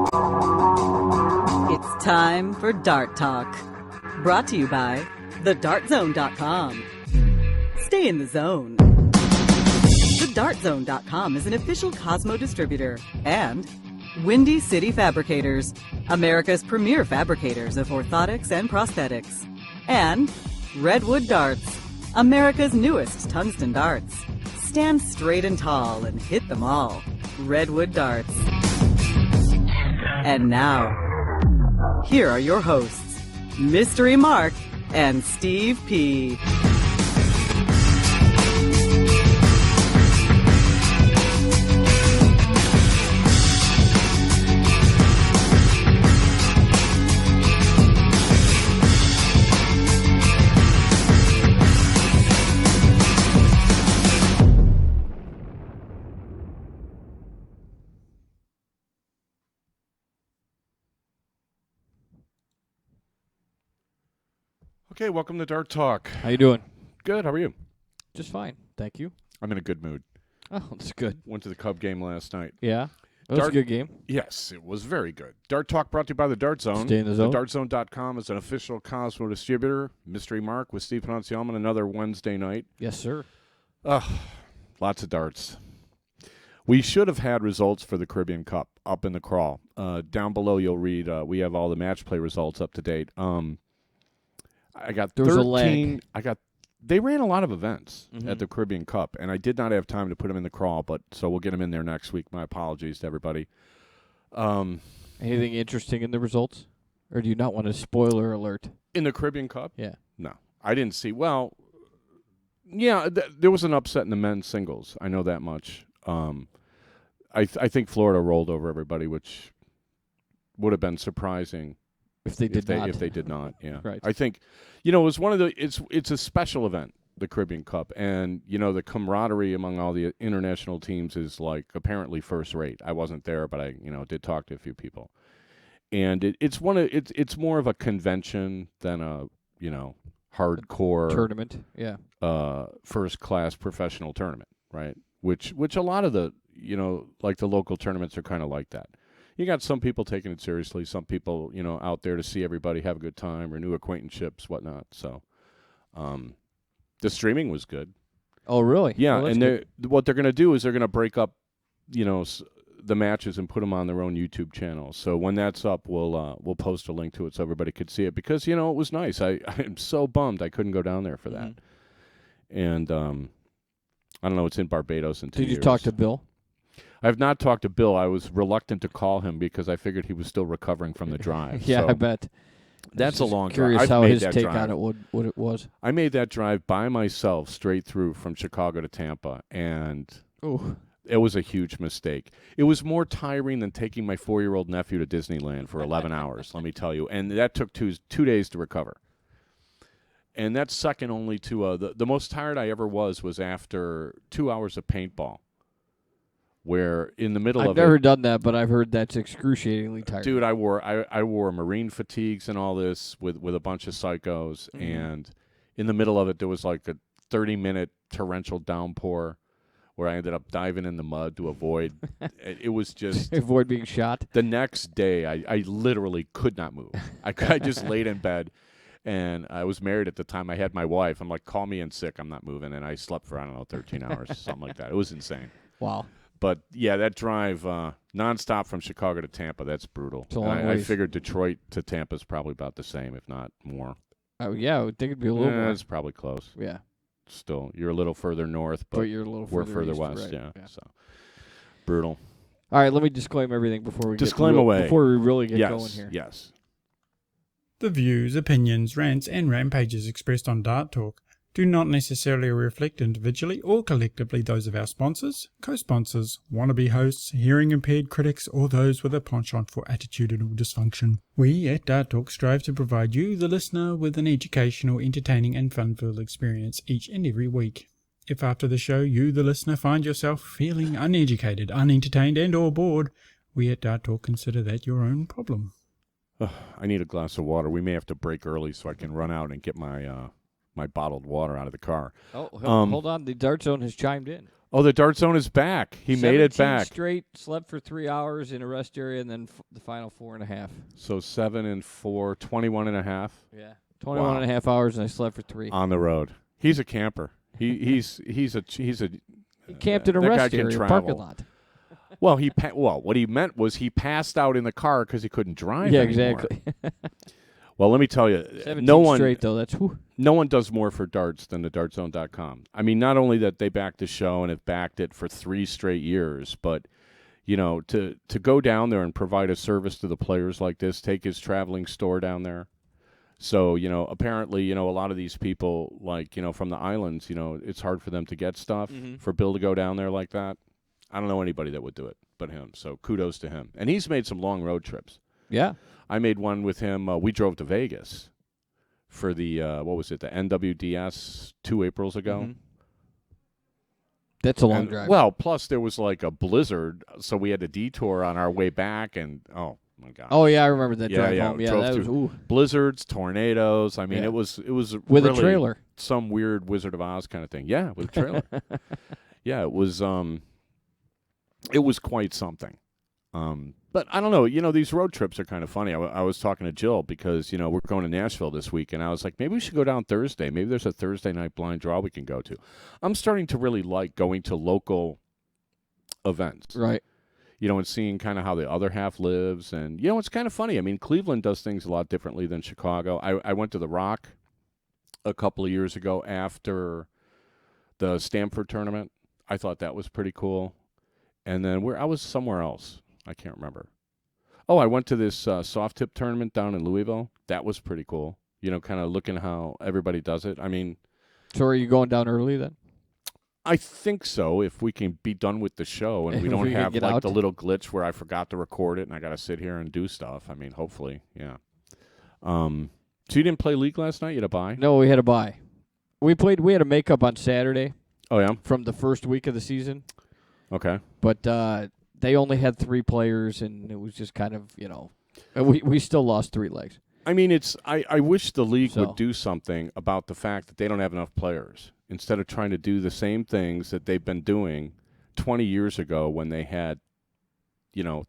It's time for Dart Talk. Brought to you by thedartzone.com. Stay in the zone. Thedartzone.com is an official Cosmo distributor and Windy City Fabricators, America's premier fabricators of orthotics and prosthetics. And Redwood Darts, America's newest tungsten darts. Stand straight and tall and hit them all. Redwood Darts. And now, here are your hosts, Mystery Mark and Steve P. Okay, welcome to Dart Talk. How you doing? Good, how are you? Just fine, thank you. I'm in a good mood. Oh, that's good. Went to the Cub game last night. Yeah, that was a good game. Yes, it was very good. Dart Talk brought to you by the Dart Zone. Stay in the zone. TheDartZone.com is an official Cosmo distributor. Mystery Mark with Steve Pronunciaman, another Wednesday night. Yes, sir. Lots of darts. We should have had results for the Caribbean Cup up in the crawl. Down below you'll read, we have all the match play results up to date. I got 13. There was a lag. They ran a lot of events at the Caribbean Cup, and I did not have time to put them in the crawl, but so we'll get them in there next week. My apologies to everybody. Anything interesting in the results? Or do you not want a spoiler alert? In the Caribbean Cup? Yeah. No. I didn't see. Well, yeah, there was an upset in the men's singles. I know that much. I think Florida rolled over everybody, which would have been surprising. If they did not, yeah. Right. I think, it was one of the, it's a special event, the Caribbean Cup, and, the camaraderie among all the international teams is, like, apparently first rate. I wasn't there, but I, did talk to a few people. And it's more of a convention than a, hardcore tournament, yeah. First-class professional tournament, right? Which a lot of the, like the local tournaments are kind of like that. You got some people taking it seriously, some people, out there to see everybody have a good time, renew acquaintanceships, whatnot. So, the streaming was good. Oh, really? Yeah, well, and what they're going to do is they're going to break up, the matches and put them on their own YouTube channel. So when that's up, we'll post a link to it so everybody could see it because it was nice. I'm so bummed I couldn't go down there for that. And I don't know. It's in Barbados in 2 years. Did you talk to Bill? I have not talked to Bill. I was reluctant to call him because I figured he was still recovering from the drive. Yeah, so I bet. That's a long drive. Curious I've how made his that take drive. on it what it was. I made that drive by myself straight through from Chicago to Tampa, and it was a huge mistake. It was more tiring than taking my 4-year-old nephew to Disneyland for 11 hours, let me tell you. And that took 2 days to recover. And that's second only to the most tired I ever was after 2 hours of paintball. Where in the middle of it... I've never done that, but I've heard that's excruciatingly tiring. Dude, I wore marine fatigues and all this with a bunch of psychos, and in the middle of it, there was like a 30-minute torrential downpour where I ended up diving in the mud to avoid... it was just... Avoid being shot? The next day, I literally could not move. I just laid in bed, and I was married at the time. I had my wife. I'm like, call me in sick. I'm not moving. And I slept for, 13 hours, something like that. It was insane. Wow. But, yeah, that drive nonstop from Chicago to Tampa, that's brutal. It's a long I ways. figured Detroit to Tampa is probably about the same, if not more. Oh, yeah, I would think it'd be a little more. It's probably close. Yeah. Still, you're a little further north, but you're a little we're further further east, west, right. yeah. So, brutal. All right, let me disclaim everything before we away. Before we really get going here. Yes. The views, opinions, rants, and rampages expressed on Dart Talk do not necessarily reflect individually or collectively those of our sponsors, co-sponsors, wannabe hosts, hearing-impaired critics, or those with a penchant for attitudinal dysfunction. We at Dart Talk strive to provide you, the listener, with an educational, entertaining, and fun-filled experience each and every week. If after the show you, the listener, find yourself feeling uneducated, unentertained, and or bored, we at Dart Talk consider that your own problem. I need a glass of water. We may have to break early so I can run out and get my my bottled water out of the car. Oh, hold on. The Dart Zone has chimed in. Oh, the Dart Zone is back. He made it 17 back. straight, slept for 3 hours in a rest area, and then the final 4.5. So 7 and 4, 21 and a half. Yeah. 21 and a half hours, and I slept for 3. On the road. He's a camper. He's a He camped in a that guy rest can area, travel. parking lot. Well, what he meant was he passed out in the car because he couldn't drive Yeah, anymore. exactly. Well, let me tell you, 17 straight, though. That's whew. no one does more for darts than the dartzone.com. I mean, not only that they backed the show and have backed it for 3 straight years, but to go down there and provide a service to the players like this, take his traveling store down there. So, apparently, a lot of these people, like, from the islands, it's hard for them to get stuff. Mm-hmm. For Bill to go down there like that, I don't know anybody that would do it but him. So kudos to him. And he's made some long road trips. Yeah. I made one with him. We drove to Vegas for the, the NWDS 2 Aprils ago. Mm-hmm. That's a long drive. Well, plus there was like a blizzard, so we had a detour on our way back, and oh my gosh. Oh, yeah, I remember that drive home. Yeah, drove that was, through blizzards, tornados. I mean, Yeah. it was with really a trailer. some weird Wizard of Oz kind of thing. Yeah, with a trailer. Yeah, it was quite something. But I don't know. These road trips are kind of funny. I was talking to Jill because, we're going to Nashville this week, and I was like, maybe we should go down Thursday. Maybe there's a Thursday night blind draw we can go to. I'm starting to really like going to local events. Right. And seeing kind of how the other half lives. And, it's kind of funny. I mean, Cleveland does things a lot differently than Chicago. I went to the Rock a couple of years ago after the Stanford tournament. I thought that was pretty cool. And then I was somewhere else. I can't remember. Oh, I went to this soft tip tournament down in Louisville. That was pretty cool. Kind of looking how everybody does it. I mean, So are you going down early then? I think so. If we can be done with the show and we If don't we can have get like out. the little glitch where I forgot to record it and I got to sit here and do stuff. I mean, hopefully, yeah. So you didn't play League last night? You had a bye? No, we had a bye. We had a makeup on Saturday Oh yeah. from the first week of the season, Okay. but they only had 3 players, and it was just kind of, we still lost 3 legs. I mean, I wish the league So. would do something about the fact that they don't have enough players instead of trying to do the same things that they've been doing 20 years ago when they had,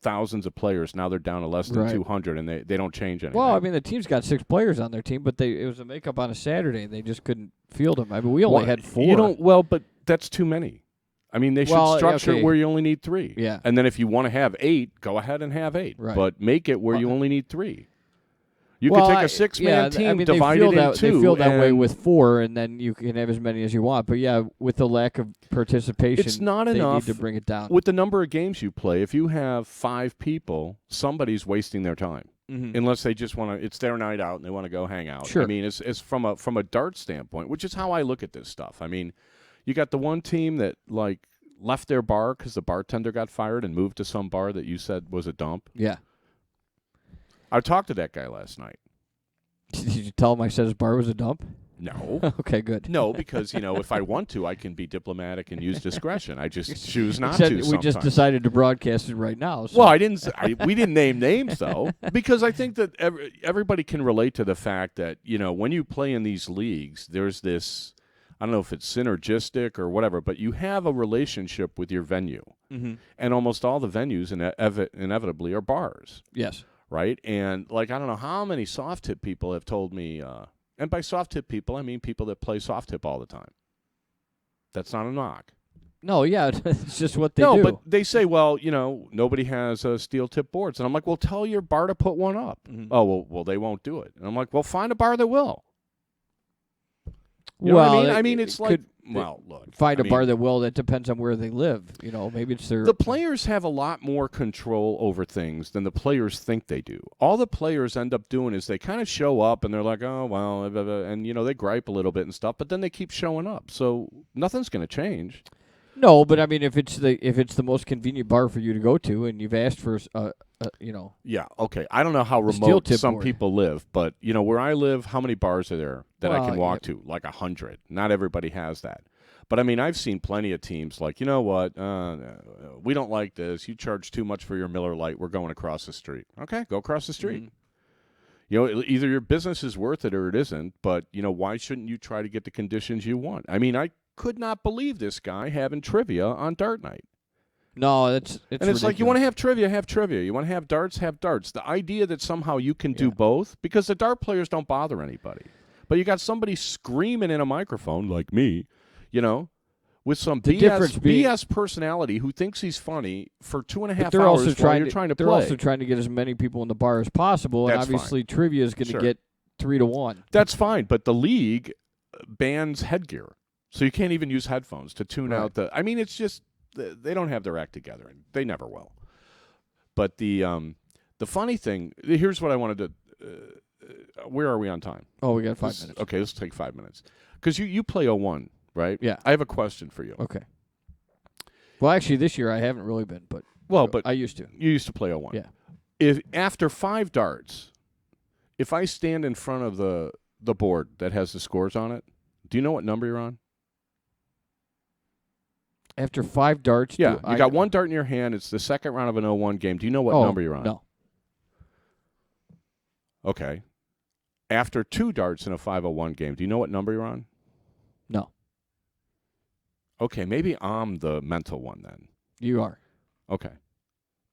thousands of players. Now they're down to less than Right. 200, and they don't change anything. Well, I mean, the team's got 6 players on their team, but it was a makeup on a Saturday. They just couldn't field them. I mean, we only had 4. But that's too many. I mean, they should Well, structure okay. it where you only need 3. Yeah. And then if you want to have 8, go ahead and have 8. Right. But make it where you only need 3. You Well, could take a 6-man team, I mean, divide they it feel in that, 2. They feel that way and with 4, and then you can have as many as you want. But, yeah, with the lack of participation, It's not they enough need to bring it down. with the number of games you play. If you have 5 people, somebody's wasting their time. Mhm. Unless they just want to, it's their night out and they want to go hang out. Sure. I mean, it's from a dart standpoint, which is how I look at this stuff. I mean, you got the one team that like left their bar because the bartender got fired and moved to some bar that you said was a dump. Yeah. I talked to that guy last night. Did you tell him I said his bar was a dump? No. Okay, good. No, because, if I want to, I can be diplomatic and use discretion. I just choose not Said to we sometimes. just decided to broadcast it right now. So. Well, we didn't name names, though, because I think that everybody can relate to the fact that, when you play in these leagues, there's this, I don't know if it's synergistic or whatever, but you have a relationship with your venue. Mhm. And almost all the venues inevitably are bars, Yes. right? And, I don't know how many soft tip people have told me, and by soft tip people, I mean people that play soft tip all the time. That's not a knock. No, yeah, it's just what they No, do. but they say, well, nobody has steel tip boards. And I'm like, well, tell your bar to put one up. Mhm. Oh, well, they won't do it. And I'm like, well, find a bar that will. You know what I mean? I mean, it's like, look. Find I a bar mean, that will. That depends on where they live. Maybe it's their. The players have a lot more control over things than the players think they do. All the players end up doing is they kind of show up and they're like, oh, well, and, they gripe a little bit and stuff, but then they keep showing up. So nothing's going to change. No, but I mean, if it's the most convenient bar for you to go to, and you've asked for, Yeah, okay. I don't know how steel remote tip some board. people live, but, where I live, how many bars are there that I Well, can walk to? Like 100. Not everybody has that. But, I mean, I've seen plenty of teams like, you know what, we don't like this. You charge too much for your Miller Lite. We're going across the street. Okay, go across the street. Either your business is worth it or it isn't, but, why shouldn't you try to get the conditions you want? I mean, I could not believe this guy having trivia on dart night. No, it's and it's like, you want to have trivia, have trivia. You want to have darts, have darts. The idea that somehow you can do both, because the dart players don't bother anybody. But you got somebody screaming in a microphone like me, with some BS personality who thinks he's funny for 2.5 hours while you're trying to play. They're also trying to get as many people in the bar as possible, and obviously trivia is going to get 3-1. That's fine, but the league bans headgear. So you can't even use headphones to tune out the... I mean, it's just... They don't have their act together, and they never will. But the funny thing... Here's what I wanted to... where are we on time? Oh, we got 5 minutes. Okay, let's take 5 minutes. Because you play 01, right? Yeah. I have a question for you. Okay. Well, actually, this year I haven't really been, but I used to. You used to play 01. Yeah. If after 5 darts, if I stand in front of the board that has the scores on it, do you know what number you're on? After 5 darts? Yeah. You got 1 dart in your hand. It's the second round of an 01 game. Do you know what number you're on? No. Okay. After 2 darts in a 501 game, do you know what number you're on? No. Okay, maybe I'm the mental one then. You are. Okay.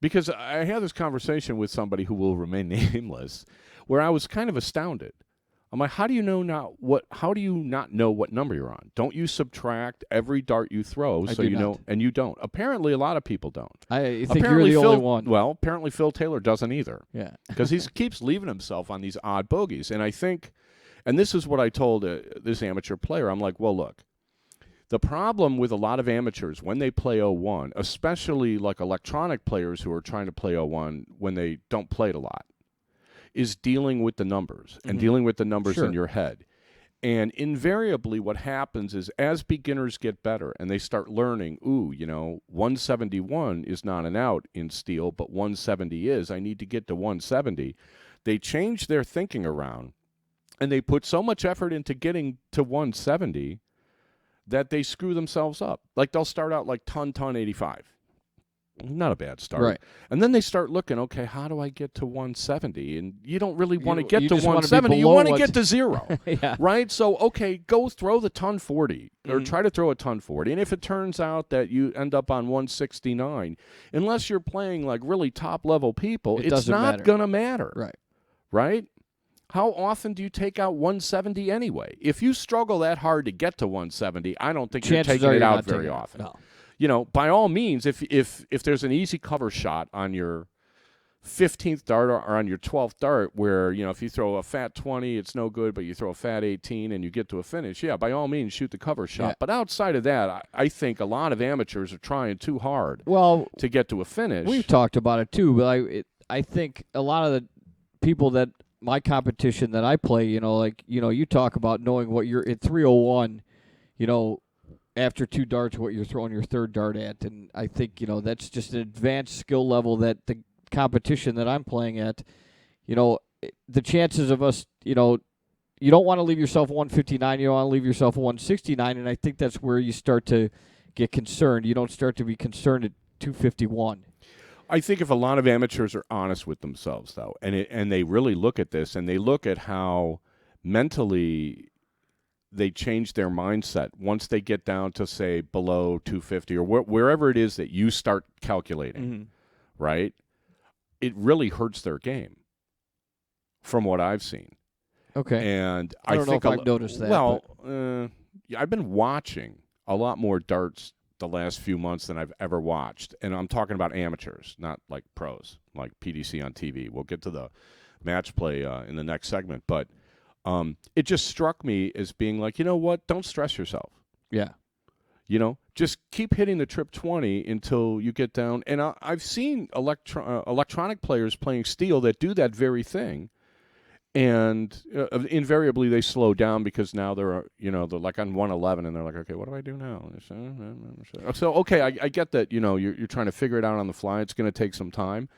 Because I had this conversation with somebody who will remain nameless where I was kind of astounded. I'm like, how do you not know what number you're on? Don't you subtract every dart you throw so you know? And you don't. Apparently, a lot of people don't. I think you're the only one. Well, apparently Phil Taylor doesn't either. Yeah. Because he keeps leaving himself on these odd bogeys. And I think, and this is what I told this amateur player, I'm like, well, look, the problem with a lot of amateurs when they play 01, especially like electronic players who are trying to play 01 when they don't play it a lot, is dealing with the numbers and dealing with the numbers in your head. And invariably what happens is as beginners get better and they start learning, 171 is not an out in steel, but 170 is. I need to get to 170. They change their thinking around, and they put so much effort into getting to 170 that they screw themselves up. Like they'll start out like ton 85. Not a bad start. Right. And then they start looking, okay, how do I get to 170? And you don't really want to get to just 170. You want to get to 0. Yeah. Right? So, okay, go throw the ton 40 or try to throw a ton 40. And if it turns out that you end up on 169, unless you're playing like really top-level people, it's not going to matter. Right. Right? How often do you take out 170 anyway? If you struggle that hard to get to 170, I don't think you're taking it out very often. No. By all means, if there's an easy cover shot on your 15th dart or on your 12th dart where, if you throw a fat 20, it's no good, but you throw a fat 18 and you get to a finish, by all means, shoot the cover shot. Yeah. But outside of that, I think a lot of amateurs are trying too hard to get to a finish. We've talked about it too, but I think a lot of the people that my competition that I play, you talk about knowing what you're at 301, after 2 darts, what you're throwing your 3rd dart at. And I think, that's just an advanced skill level that the competition that I'm playing at, the chances of us, you don't want to leave yourself 159, you don't want to leave yourself 169, and I think that's where you start to get concerned. You don't start to be concerned at 251. I think if a lot of amateurs are honest with themselves, though, and they really look at this, and they look at how mentally they change their mindset once they get down to, say, below 250 or wherever it is that you start calculating, right? It really hurts their game from what I've seen. Okay. And I don't know if I've noticed that. Well, I've been watching a lot more darts the last few months than I've ever watched. And I'm talking about amateurs, not like pros, like PDC on TV. We'll get to the match play in the next segment. But it just struck me as being like, you know what? Don't stress yourself. Yeah. Just keep hitting the trip 20 until you get down. And I've seen electronic players playing steel that do that very thing. And invariably they slow down because now they're like on 111 and they're like, okay, what do I do now? So, okay, I get that, you're trying to figure it out on the fly. It's going to take some time.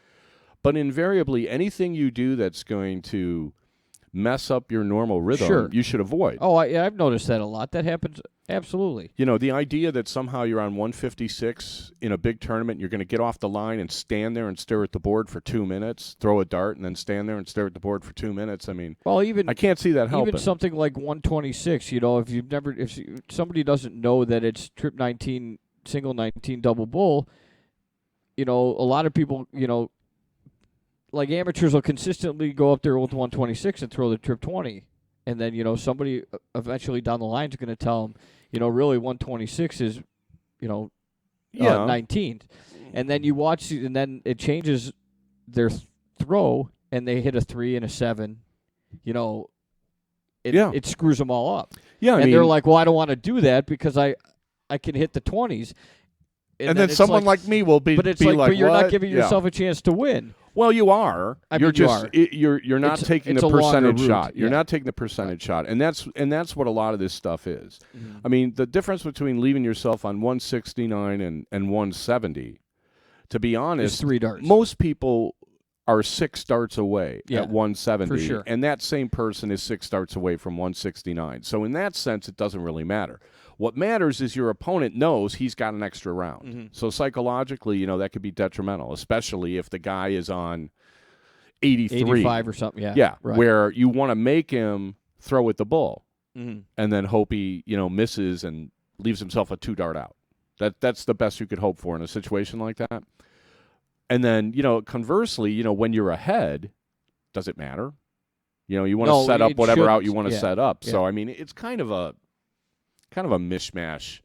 But invariably anything you do that's going to mess up your normal rhythm, Sure. you should avoid. Oh, I've noticed that a lot. That happens absolutely. You know, the idea that somehow you're on 156 in a big tournament, you're going to get off the line and stand there and stare at the board for 2 minutes, throw a dart, and then stand there and stare at the board for 2 minutes. I mean, Well, I can't see that helping. even something like 126. You know, if somebody doesn't know that it's trip 19, single 19, double bull, you know, a lot of people, you know, like amateurs will consistently go up there with 126 and throw the trip 20. And then, you know, somebody eventually down the line is going to tell them, you know, really 126 is, you know, 19th. And then you watch, and then it changes their throw, and they hit a 3 and a 7. You know, it screws them all up. Yeah, and they're like, well, I don't want to do that because I can hit the 20s. And then someone like me will be but like, but you're what? not giving yourself a chance to win. Well, you are. You're not taking the percentage shot. You're not taking the percentage shot, and that's what a lot of this stuff is. Mm-hmm. I mean, the difference between leaving yourself on 169 and 170, to be honest, is 3 darts. Most people are 6 darts away at 170, for sure. And that same person is 6 darts away from 169. So in that sense, it doesn't really matter. What matters is your opponent knows he's got an extra round. Mm-hmm. So psychologically, you know, that could be detrimental, especially if the guy is on 83. 85 or something, Yeah, right. where you want to make him throw at the bull Mm-hmm. and then hope he, you know, misses and leaves himself a 2-dart out. That's the best you could hope for in a situation like that. And then, you know, conversely, you know, when you're ahead, does it matter? You know, you want to set up whatever out you want to set up. So, I mean, it's kind of a mishmash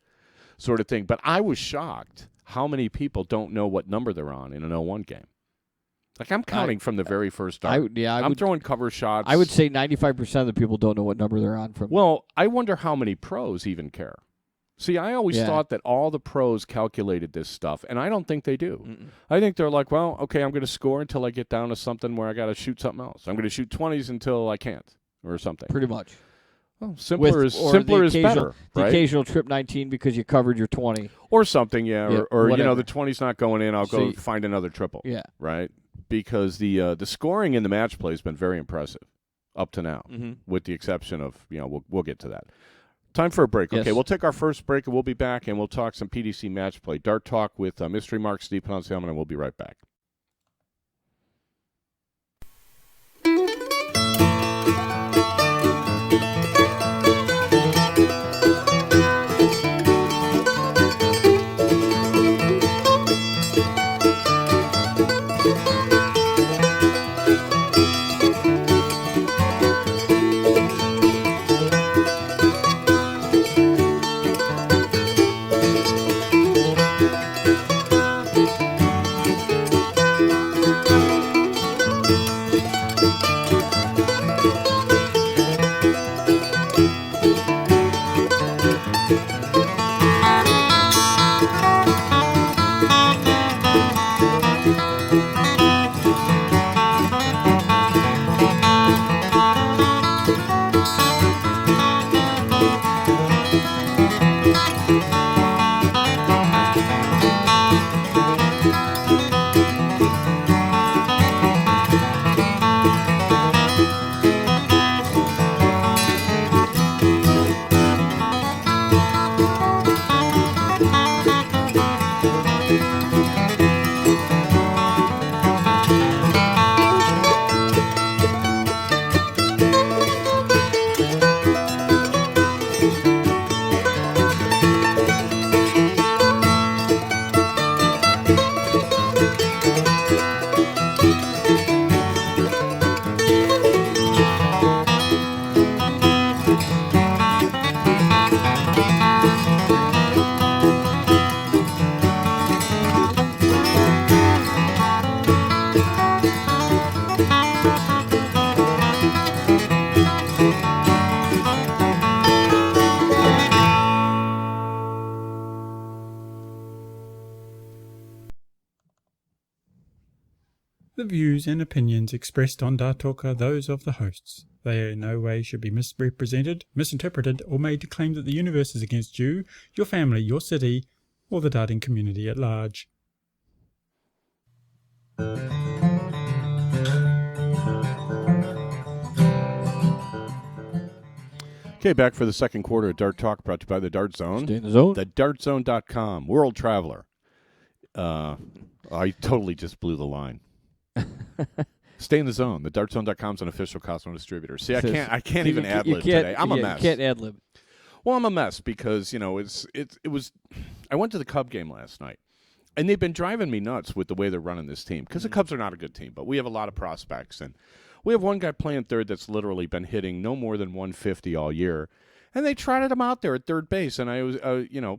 sort of thing. But I was shocked how many people don't know what number they're on in an 0-1 game. Like, I'm counting from the very first dart. I'm throwing cover shots. I would say 95% of the people don't know what number they're on from. Well, I wonder how many pros even care. See, I always thought that all the pros calculated this stuff, and I don't think they do. Mm-mm. I think they're like, well, okay, I'm going to score until I get down to something where I got to shoot something else. I'm going to shoot 20s until I can't or something. Pretty much. Well, simpler is better, the right? occasional trip 19 because you covered your 20. Or something, or you know, the 20's not going in, I'll go find another triple. Yeah. Right? Because the scoring in the match play has been very impressive up to now, with the exception of, you know, we'll get to that. Time for a break. Yes. Okay, we'll take our first break, and we'll be back, and we'll talk some PDC match play. Dart Talk with Mystery Mark, Steve Poncelman, and we'll be right back. The views and opinions expressed on Dart Talk are those of the hosts. They in no way should be misrepresented, misinterpreted, or made to claim that the universe is against you, your family, your city, or the darting community at large. Okay, back for the second quarter of Dart Talk, brought to you by the Dart Zone. Stay in the zone. TheDartZone.com. World Traveler. I totally just blew the line. Stay in the zone. TheDartZone.com is an official Cosmo distributor. See, I can't even ad-lib today. I'm a mess. You can't ad-lib. Well, I'm a mess because, it was I went to the Cub game last night, and they've been driving me nuts with the way they're running this team because the Cubs are not a good team, but we have a lot of prospects, and we have one guy playing third that's literally been hitting no more than 150 all year. And they trotted him out there at third base, and I was,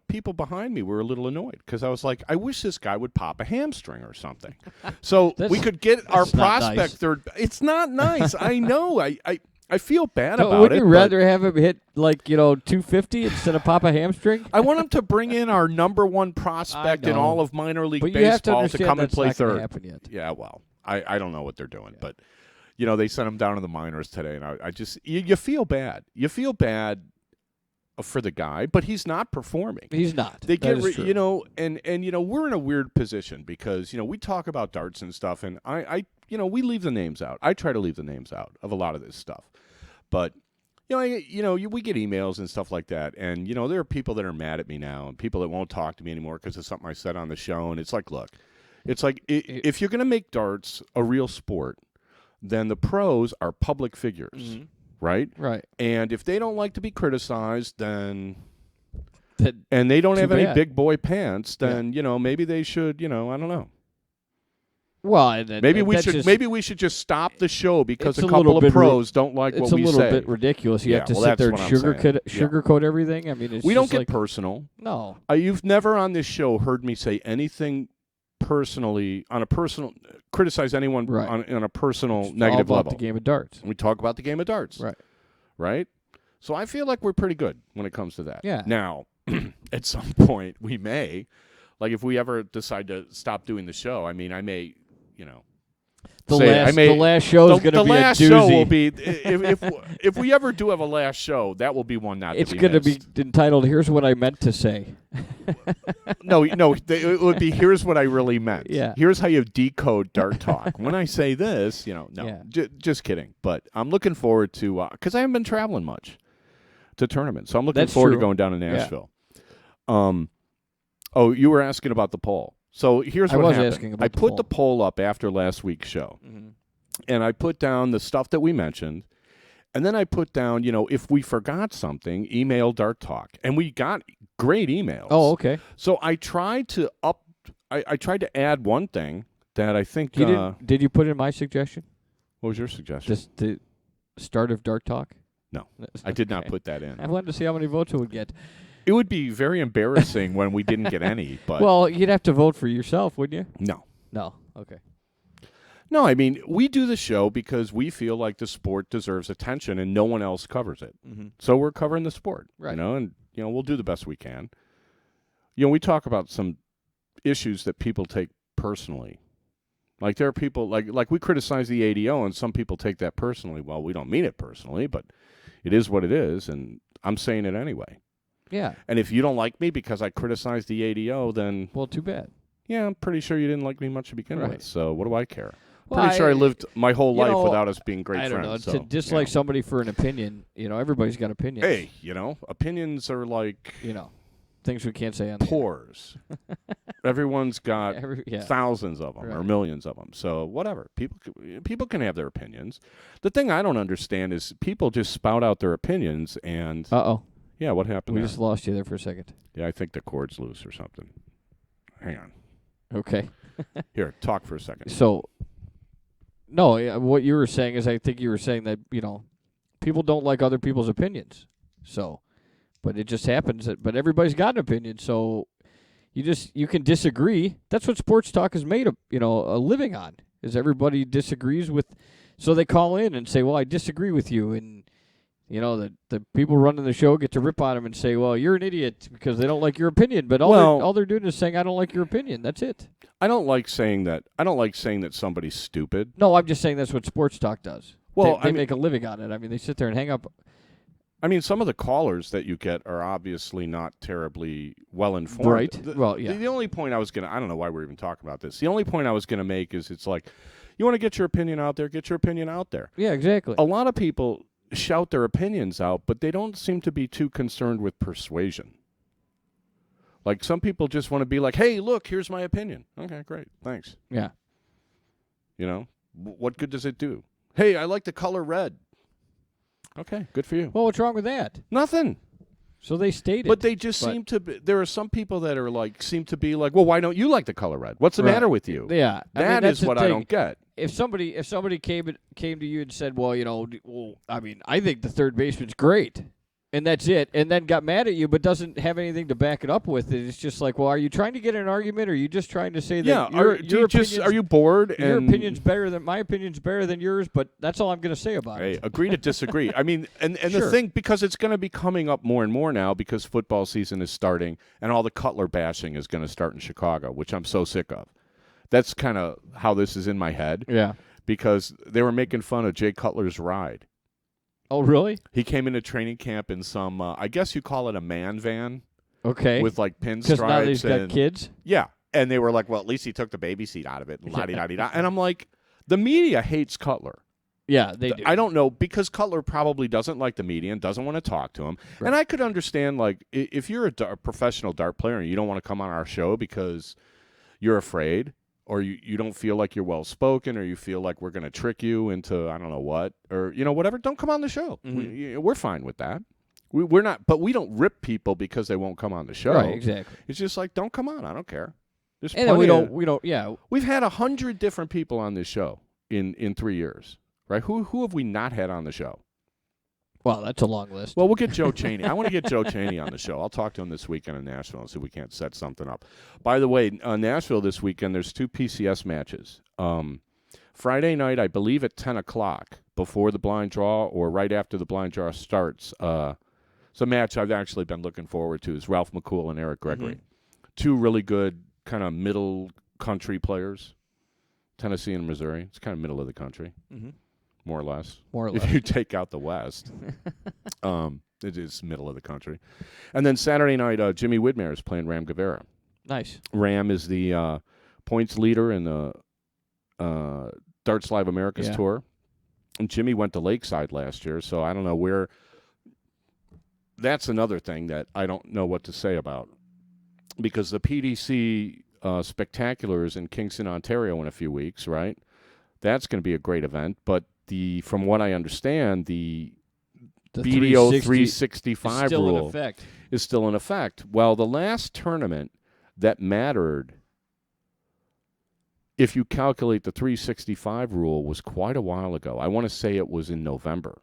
people behind me were a little annoyed because I was like, I wish this guy would pop a hamstring or something, so we could get our prospect nice. Third. It's not nice. I know. I feel bad about it. Would you rather have him hit 250 instead of pop a hamstring? I want him to bring in our number one prospect in all of minor league baseball to come and play third. Happen yet. Yeah, well, I don't know what they're doing, but they sent him down to the minors today, and I just you feel bad. You feel bad for the guy, but he's not performing. He's not. They get and we're in a weird position because we talk about darts and stuff, and I we leave the names out. I try to leave the names out of a lot of this stuff, but we get emails and stuff like that, and there are people that are mad at me now, and people that won't talk to me anymore because of something I said on the show, and it's like, look, it's like if you're going to make darts a real sport, then the pros are public figures. Mm-hmm. Right? Right. And if they don't like to be criticized, then and they don't have any big boy pants, then maybe they should, I don't know. Well, maybe we should just stop the show because a couple of pros don't like what we say. It's a little bit ridiculous. You have to sit there and sugarcoat everything. I mean, we don't get personal. No. You've never on this show heard me say anything personally criticize anyone on a personal negative level. The game of darts. We talk about the game of darts. Right? So I feel like we're pretty good when it comes to that. Yeah. Now, at some point, we may, if we ever decide to stop doing the show, I may, the last show is going to be a doozy. The last show will be, if we ever do have a last show, that will be one not to be missed. It's going to be entitled, Here's What I Meant to Say. No, it would be, Here's What I Really Meant. Yeah. Here's how you decode Dart Talk. When I say this, just kidding. But I'm looking forward to, because I haven't been traveling much to tournaments, so I'm looking forward to going down to Nashville. Yeah. You were asking about the poll. So here's what happened. I put the poll up after last week's show, and I put down the stuff that we mentioned, and then I put down, if we forgot something, email Dart Talk, and we got great emails. Oh, okay. So I tried to I tried to add one thing that I think. Did you put in my suggestion? What was your suggestion? Just the start of Dart Talk? No, I did not put that in. I wanted to see how many votes it would get. It would be very embarrassing when we didn't get any. But well, you'd have to vote for yourself, wouldn't you? No. Okay. No, I mean, we do the show because we feel like the sport deserves attention and no one else covers it. Mm-hmm. So we're covering the sport, right? And we'll do the best we can. We talk about some issues that people take personally. Like there are people like we criticize the ADO and some people take that personally. Well, we don't mean it personally, but it is what it is, and I'm saying it anyway. Yeah. And if you don't like me because I criticized the ADO, then... Well, too bad. Yeah, I'm pretty sure you didn't like me much to begin with, so what do I care? Well, pretty sure I lived my whole life without us being great friends. I don't know. So, to dislike somebody for an opinion, everybody's got opinions. Hey, opinions are like... things we can't say on the pores. Everyone's got thousands of them or millions of them. So whatever. People can have their opinions. The thing I don't understand is people just spout out their opinions and... Uh-oh. Yeah, what happened We there? just lost you there for a second. Yeah, I think the cord's loose or something. Hang on. Okay. Here, talk for a second. So, no, what you were saying is I think you were saying that, people don't like other people's opinions. So, but it just happens but everybody's got an opinion. So, you can disagree. That's what sports talk is made of, a living on, is everybody disagrees with. So they call in and say, well, I disagree with you. And, the people running the show get to rip on them and say, well, you're an idiot because they don't like your opinion. But all they're doing is saying, I don't like your opinion. That's it. I don't like saying that somebody's stupid. No, I'm just saying that's what sports talk does. Well, they make a living on it. I mean, they sit there and hang up. I mean, some of the callers that you get are obviously not terribly well informed. Right. Well, yeah. The only point I don't know why we're even talking about this. The only point I was going to make is it's like, you want to get your opinion out there, get your opinion out there. Yeah, exactly. A lot of people shout their opinions out, but they don't seem to be too concerned with persuasion. Like some people just want to be like, hey, look, here's my opinion. Okay, great. Thanks. Yeah. You know, what good does it do? Hey, I like the color red. Okay, good for you. Well, what's wrong with that? Nothing. So they stated. But they just seem to be, there are some people that are like, seem to be like, well, why don't you like the color red? What's the matter with you? Yeah. That is what I don't get. If somebody came to you and said, well, I think the third baseman's great, and that's it, and then got mad at you but doesn't have anything to back it up with, it's just like, well, are you trying to get an argument, or are you just trying to say that are you bored? Your opinion's better than my opinion's better than yours, but that's all I'm going to say about it. Agree to disagree. I mean, and Sure. the thing, because it's going to be coming up more and more now because football season is starting and all the Cutler bashing is going to start in Chicago, which I'm so sick of. That's kind of how this is in my head. Yeah. Because they were making fun of Jay Cutler's ride. Oh, really? He came into training camp in some, I guess you call it a man van. Okay. With like pinstripes. Because now he's got kids? Yeah. And they were like, well, at least he took the baby seat out of it. La-di-da-di-da. And I'm like, the media hates Cutler. Yeah, they do. I don't know, because Cutler probably doesn't like the media and doesn't want to talk to him. Right. And I could understand, like, if you're a professional dart player and you don't want to come on our show because you're afraid, or you don't feel like you're well-spoken, or you feel like we're going to trick you into I don't know what, or, whatever, don't come on the show. Mm-hmm. We're fine with that. We're not, but we don't rip people because they won't come on the show. Right, exactly. It's just like, don't come on. I don't care. There's and then we don't, yeah. We've had 100 different people on this show in 3 years, right? Who have we not had on the show? Well, that's a long list. Well, we'll get Joe Chaney. I want to get Joe Chaney on the show. I'll talk to him this weekend in Nashville and see if we can't set something up. By the way, Nashville this weekend, there's 2 PCS matches. Friday night, I believe at 10 o'clock, before the blind draw or right after the blind draw starts. It's a match I've actually been looking forward to. Is Ralph McCool and Eric Gregory. Mm-hmm. 2 really good kind of middle country players, Tennessee and Missouri. It's kind of middle of the country. Mm-hmm. More or less. If you take out the West. It is middle of the country. And then Saturday night, Jimmy Widmer is playing Ram Guevara. Nice. Ram is the points leader in the Darts Live Americas Tour. And Jimmy went to Lakeside last year, so I don't know where. That's another thing that I don't know what to say about. Because the PDC Spectacular is in Kingston, Ontario in a few weeks, right? That's going to be a great event, but from what I understand, the BDO 365 rule is still in effect. Well, the last tournament that mattered, if you calculate the 365 rule, was quite a while ago. I want to say it was in November.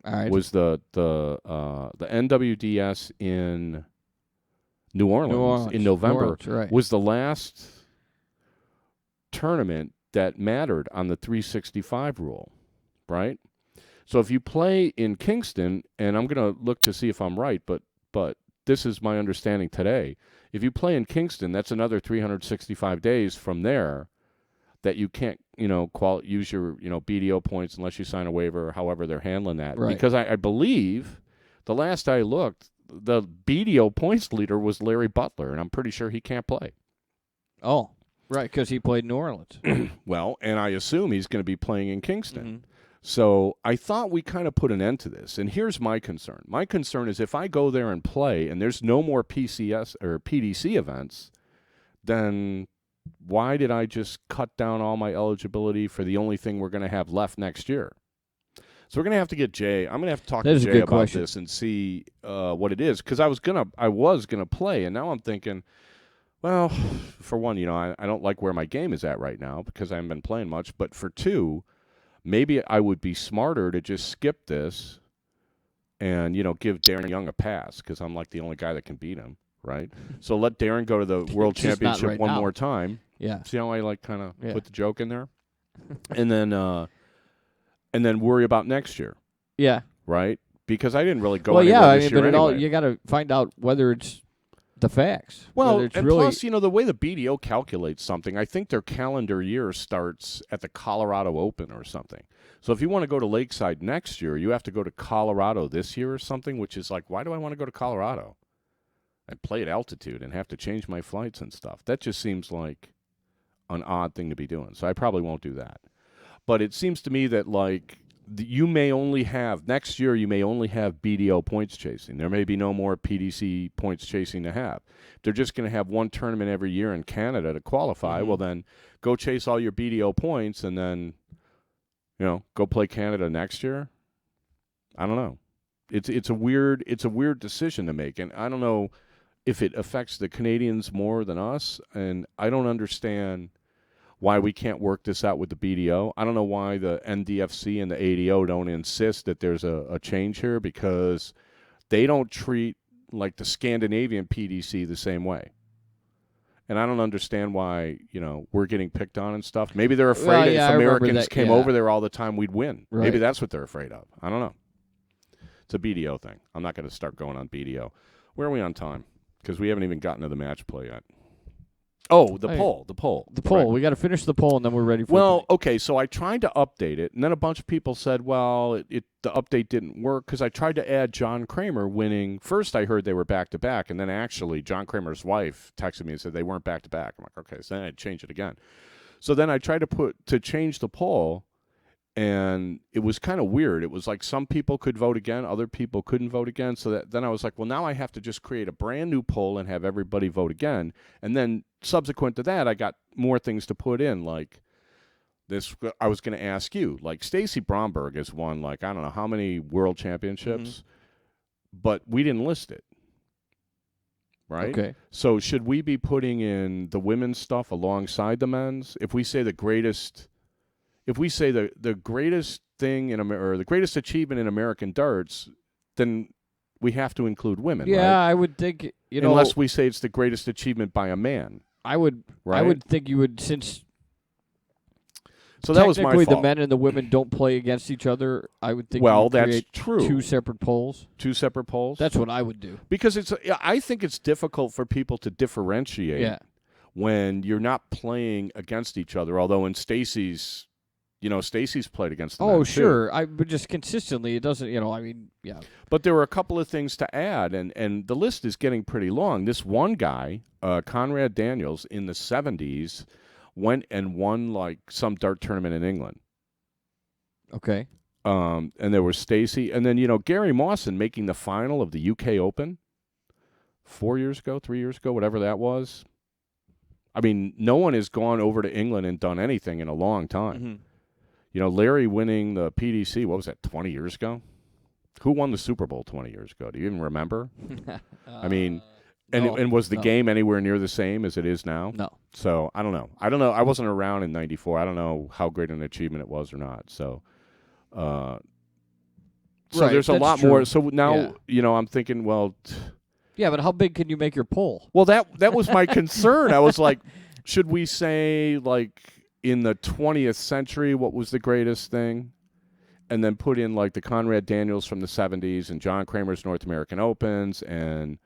All right. Was the NWDS in New Orleans in November right. was the last tournament that mattered on the 365 rule, right? So if you play in Kingston, and I'm going to look to see if I'm right, but this is my understanding today. If you play in Kingston, that's another 365 days from there that you can't, use your, BDO points unless you sign a waiver or however they're handling that. Right. Because I believe the last I looked, the BDO points leader was Larry Butler, and I'm pretty sure he can't play. Oh, right, because he played in New Orleans. Well, and I assume he's going to be playing in Kingston. Mm-hmm. So I thought we kind of put an end to this. And here's my concern. My concern is if I go there and play and there's no more PCS or PDC events, then why did I just cut down all my eligibility for the only thing we're going to have left next year? So we're going to have to get Jay. I'm going to have to talk to Jay about this and see what it is. Because I was gonna play, and now I'm thinking, well, for one, I don't like where my game is at right now because I haven't been playing much. But for 2, maybe I would be smarter to just skip this and, give Darren Young a pass because I'm like the only guy that can beat him, right? So let Darren go to the World Championship one more time. Yeah. See how I kind of put the joke in there? And then worry about next year. Yeah. Right? Because I didn't really go anywhere this year anyway. You got to find out whether it's the facts. Well, it's and really... plus, the way the BDO calculates something, I think their calendar year starts at the Colorado Open or something. So if you want to go to Lakeside next year, you have to go to Colorado this year or something, which is like, why do I want to go to Colorado and play at altitude and have to change my flights and stuff? That just seems like an odd thing to be doing. So I probably won't do that. But it seems to me that, like, you may only have next year. You may only have BDO points chasing. There may be no more PDC points chasing to have. They're just going to have one tournament every year in Canada to qualify. Well, then go chase all your BDO points, and then go play Canada next year. I don't know. It's a weird decision to make, and I don't know if it affects the Canadians more than us, and I don't understand why we can't work this out with the BDO. I don't know why the NDFC and the ADO don't insist that there's a change here, because they don't treat like the Scandinavian PDC the same way. And I don't understand why, we're getting picked on and stuff. Maybe they're afraid if Americans came over there all the time, we'd win. Right. Maybe that's what they're afraid of. I don't know. It's a BDO thing. I'm not going to start going on BDO. Where are we on time? Because we haven't even gotten to the match play yet. Oh, the poll. The poll. Right. We got to finish the poll, and then we're ready for Well, okay, so I tried to update it, and then a bunch of people said, well, the update didn't work because I tried to add John Kramer winning. First, I heard they were back-to-back, and then actually John Kramer's wife texted me and said they weren't back-to-back. I'm like, okay, so then I'd change it again. So then I tried to change the poll, and it was kind of weird. It was like some people could vote again, other people couldn't vote again. So then I was like, well, now I have to just create a brand new poll and have everybody vote again. And then subsequent to that, I got more things to put in, like this. I was going to ask you, like Stacy Bromberg has won, like, I don't know how many world championships, but we didn't list it. Right? Okay. So should we be putting in the women's stuff alongside the men's? If we say the greatest thing or the greatest achievement in American darts, then we have to include women. Yeah, right? I would think unless we say it's the greatest achievement by a man. I would think you would, since so that was my fault. The men and the women don't play against each other. I would think. Well, that's true. Two separate polls. That's what I would do. Because I think it's difficult for people to differentiate. Yeah. When you're not playing against each other. Although in Stacy's. Stacy's played against the men, Oh, sure. But just consistently, it doesn't, yeah. But there were a couple of things to add, and the list is getting pretty long. This one guy, Conrad Daniels, in the 70s, went and won, like, some dart tournament in England. Okay. And there was Stacy. And then, Gary Mawson making the final of the UK Open 3 years ago, whatever that was. I mean, no one has gone over to England and done anything in a long time. Mm-hmm. Larry winning the PDC, what was that, 20 years ago? Who won the Super Bowl 20 years ago? Do you even remember? I mean, and was the game anywhere near the same as it is now? No. So, I don't know. I wasn't around in 94. I don't know how great an achievement it was or not. So, there's a lot more. So now, I'm thinking, well... Yeah, but how big can you make your poll? Well, that was my concern. I was like, should we say, like... in the 20th century, what was the greatest thing? And then put in, like, the Conrad Daniels from the 70s and John Kramer's North American Opens and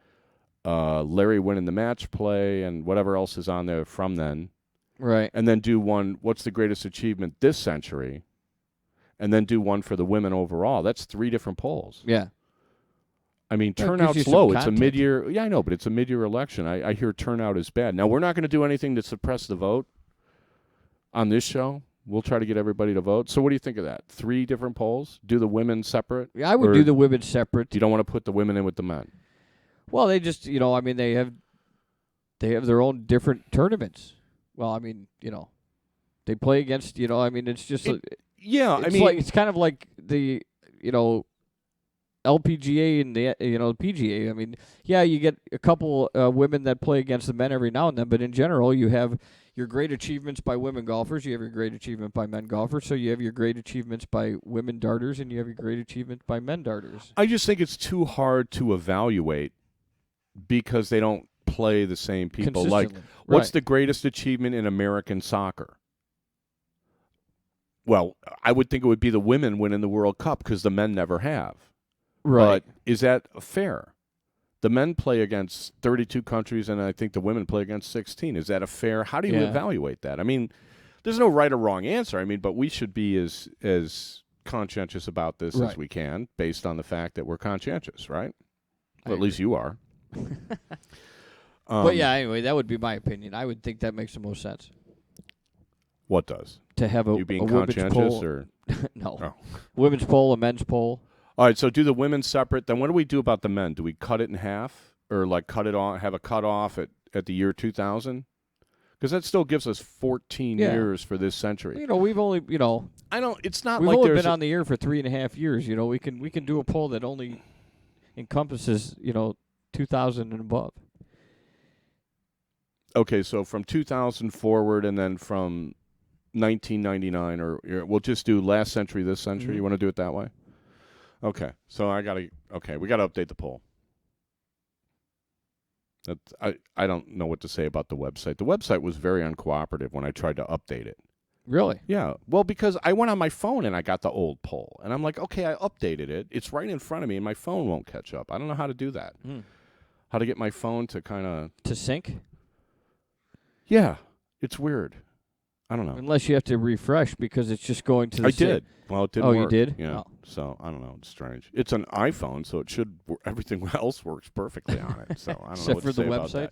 Larry winning the match play and whatever else is on there from then. Right. And then do one, what's the greatest achievement this century? And then do one for the women overall. That's 3 different polls. Yeah. I mean, turnout's low. It's a mid-year. Yeah, I know, but it's a mid-year election. I hear turnout is bad. Now, we're not going to do anything to suppress the vote. On this show, we'll try to get everybody to vote. So what do you think of that? 3 different polls? Do the women separate? Yeah, I would do the women separate. You don't want to put the women in with the men? Well, they just, they have their own different tournaments. Well, I mean, they play against, it's just... it's kind of like the, LPGA and the PGA. I mean, yeah, you get a couple women that play against the men every now and then, but in general, you have your great achievements by women golfers, you have your great achievement by men golfers, so you have your great achievements by women darters, and you have your great achievement by men darters. I just think it's too hard to evaluate because they don't play the same people. Like, what's the greatest achievement in American soccer? Well, I would think it would be the women winning the World Cup because the men never have. Right. But is that fair? The men play against 32 countries, and I think the women play against 16. Is that a fair? How do you evaluate that? I mean, there's no right or wrong answer. I mean, but we should be as conscientious about this as we can, based on the fact that we're conscientious, right? Well, at least you are. But yeah, anyway, that would be my opinion. I would think that makes the most sense. What does? to have a You being women's conscientious poll. or? No. Oh. Women's poll, a men's poll. All right, so do the women separate. Then what do we do about the men? Do we cut it in half or like cut it on, have a cut off at the year 2000? Because that still gives us 14 years for this century. We've only, I don't. It's not we've like only there's been on the air for 3.5 years. We can do a poll that only encompasses 2000 and above. Okay, so from 2000 forward, and then from 1999, or we'll just do last century, this century. You want to do it that way? Okay, so we got to update the poll. I don't know what to say about the website. The website was very uncooperative when I tried to update it. Really? Yeah. Well, because I went on my phone and I got the old poll, and I'm like, okay, I updated it. It's right in front of me, and my phone won't catch up. I don't know how to do that. How to get my phone to kind of to sync? Yeah, it's weird. I don't know. Unless you have to refresh because it's just going to the I did. Well, it didn't Oh, work. you did? Yeah. Oh. So, I don't know. It's strange. It's an iPhone, so it should everything else works perfectly on it. So, I don't know Except what for to say the about website.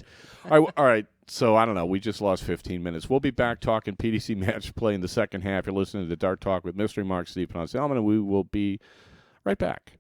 that. All right. So, I don't know. We just lost 15 minutes. We'll be back talking PDC match play in the second half. You're listening to the Dart Talk with Mystery Mark, Steve Ponsalman, and we will be right back.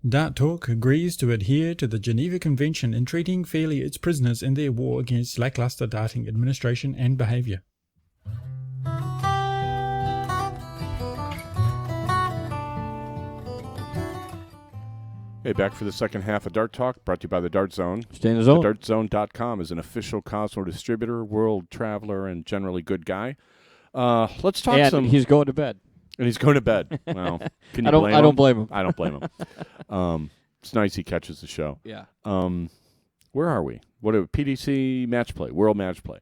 Dart Talk agrees to adhere to the Geneva Convention in treating fairly its prisoners in their war against lackluster darting administration and behaviour. Hey, back for the second half of Dart Talk, brought to you by the Dart Zone. Stay in the zone. TheDartZone.com is an official Cosmo distributor, world traveler, and generally good guy. Let's talk and he's going to bed. And he's going to bed. Well, can you I don't blame him? blame him. I don't blame him. It's nice he catches the show. Yeah. Where are we? What are PDC Matchplay, World Matchplay?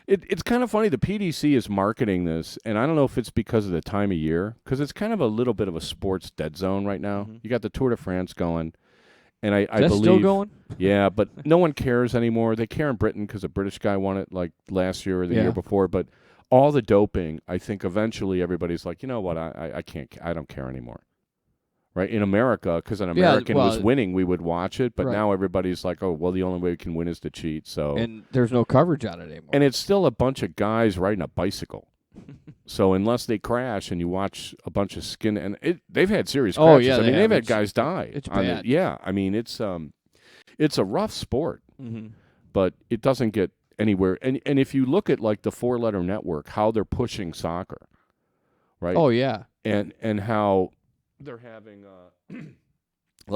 It's kind of funny. The PDC is marketing this, and I don't know if it's because of the time of year, because it's kind of a little bit of a sports dead zone right now. Mm-hmm. You got the Tour de France going, and I believe still going. Yeah, but no one cares anymore. They care in Britain because a British guy won it like last year or the year before. But all the doping, I think eventually everybody's like, you know what? I can't. I don't care anymore. Right, in America, because an American was winning, we would watch it. But now everybody's like, oh, well, the only way we can win is to cheat. So and there's no coverage on it anymore. And it's still a bunch of guys riding a bicycle. So unless they crash and you watch a bunch of skin, and they've had serious crashes. Oh, yeah, I mean, they've had guys die. It's bad. I mean, it's a rough sport, mm-hmm. but it doesn't get anywhere. And if you look at like the four-letter network, how they're pushing soccer, right? Oh, yeah. And how they're having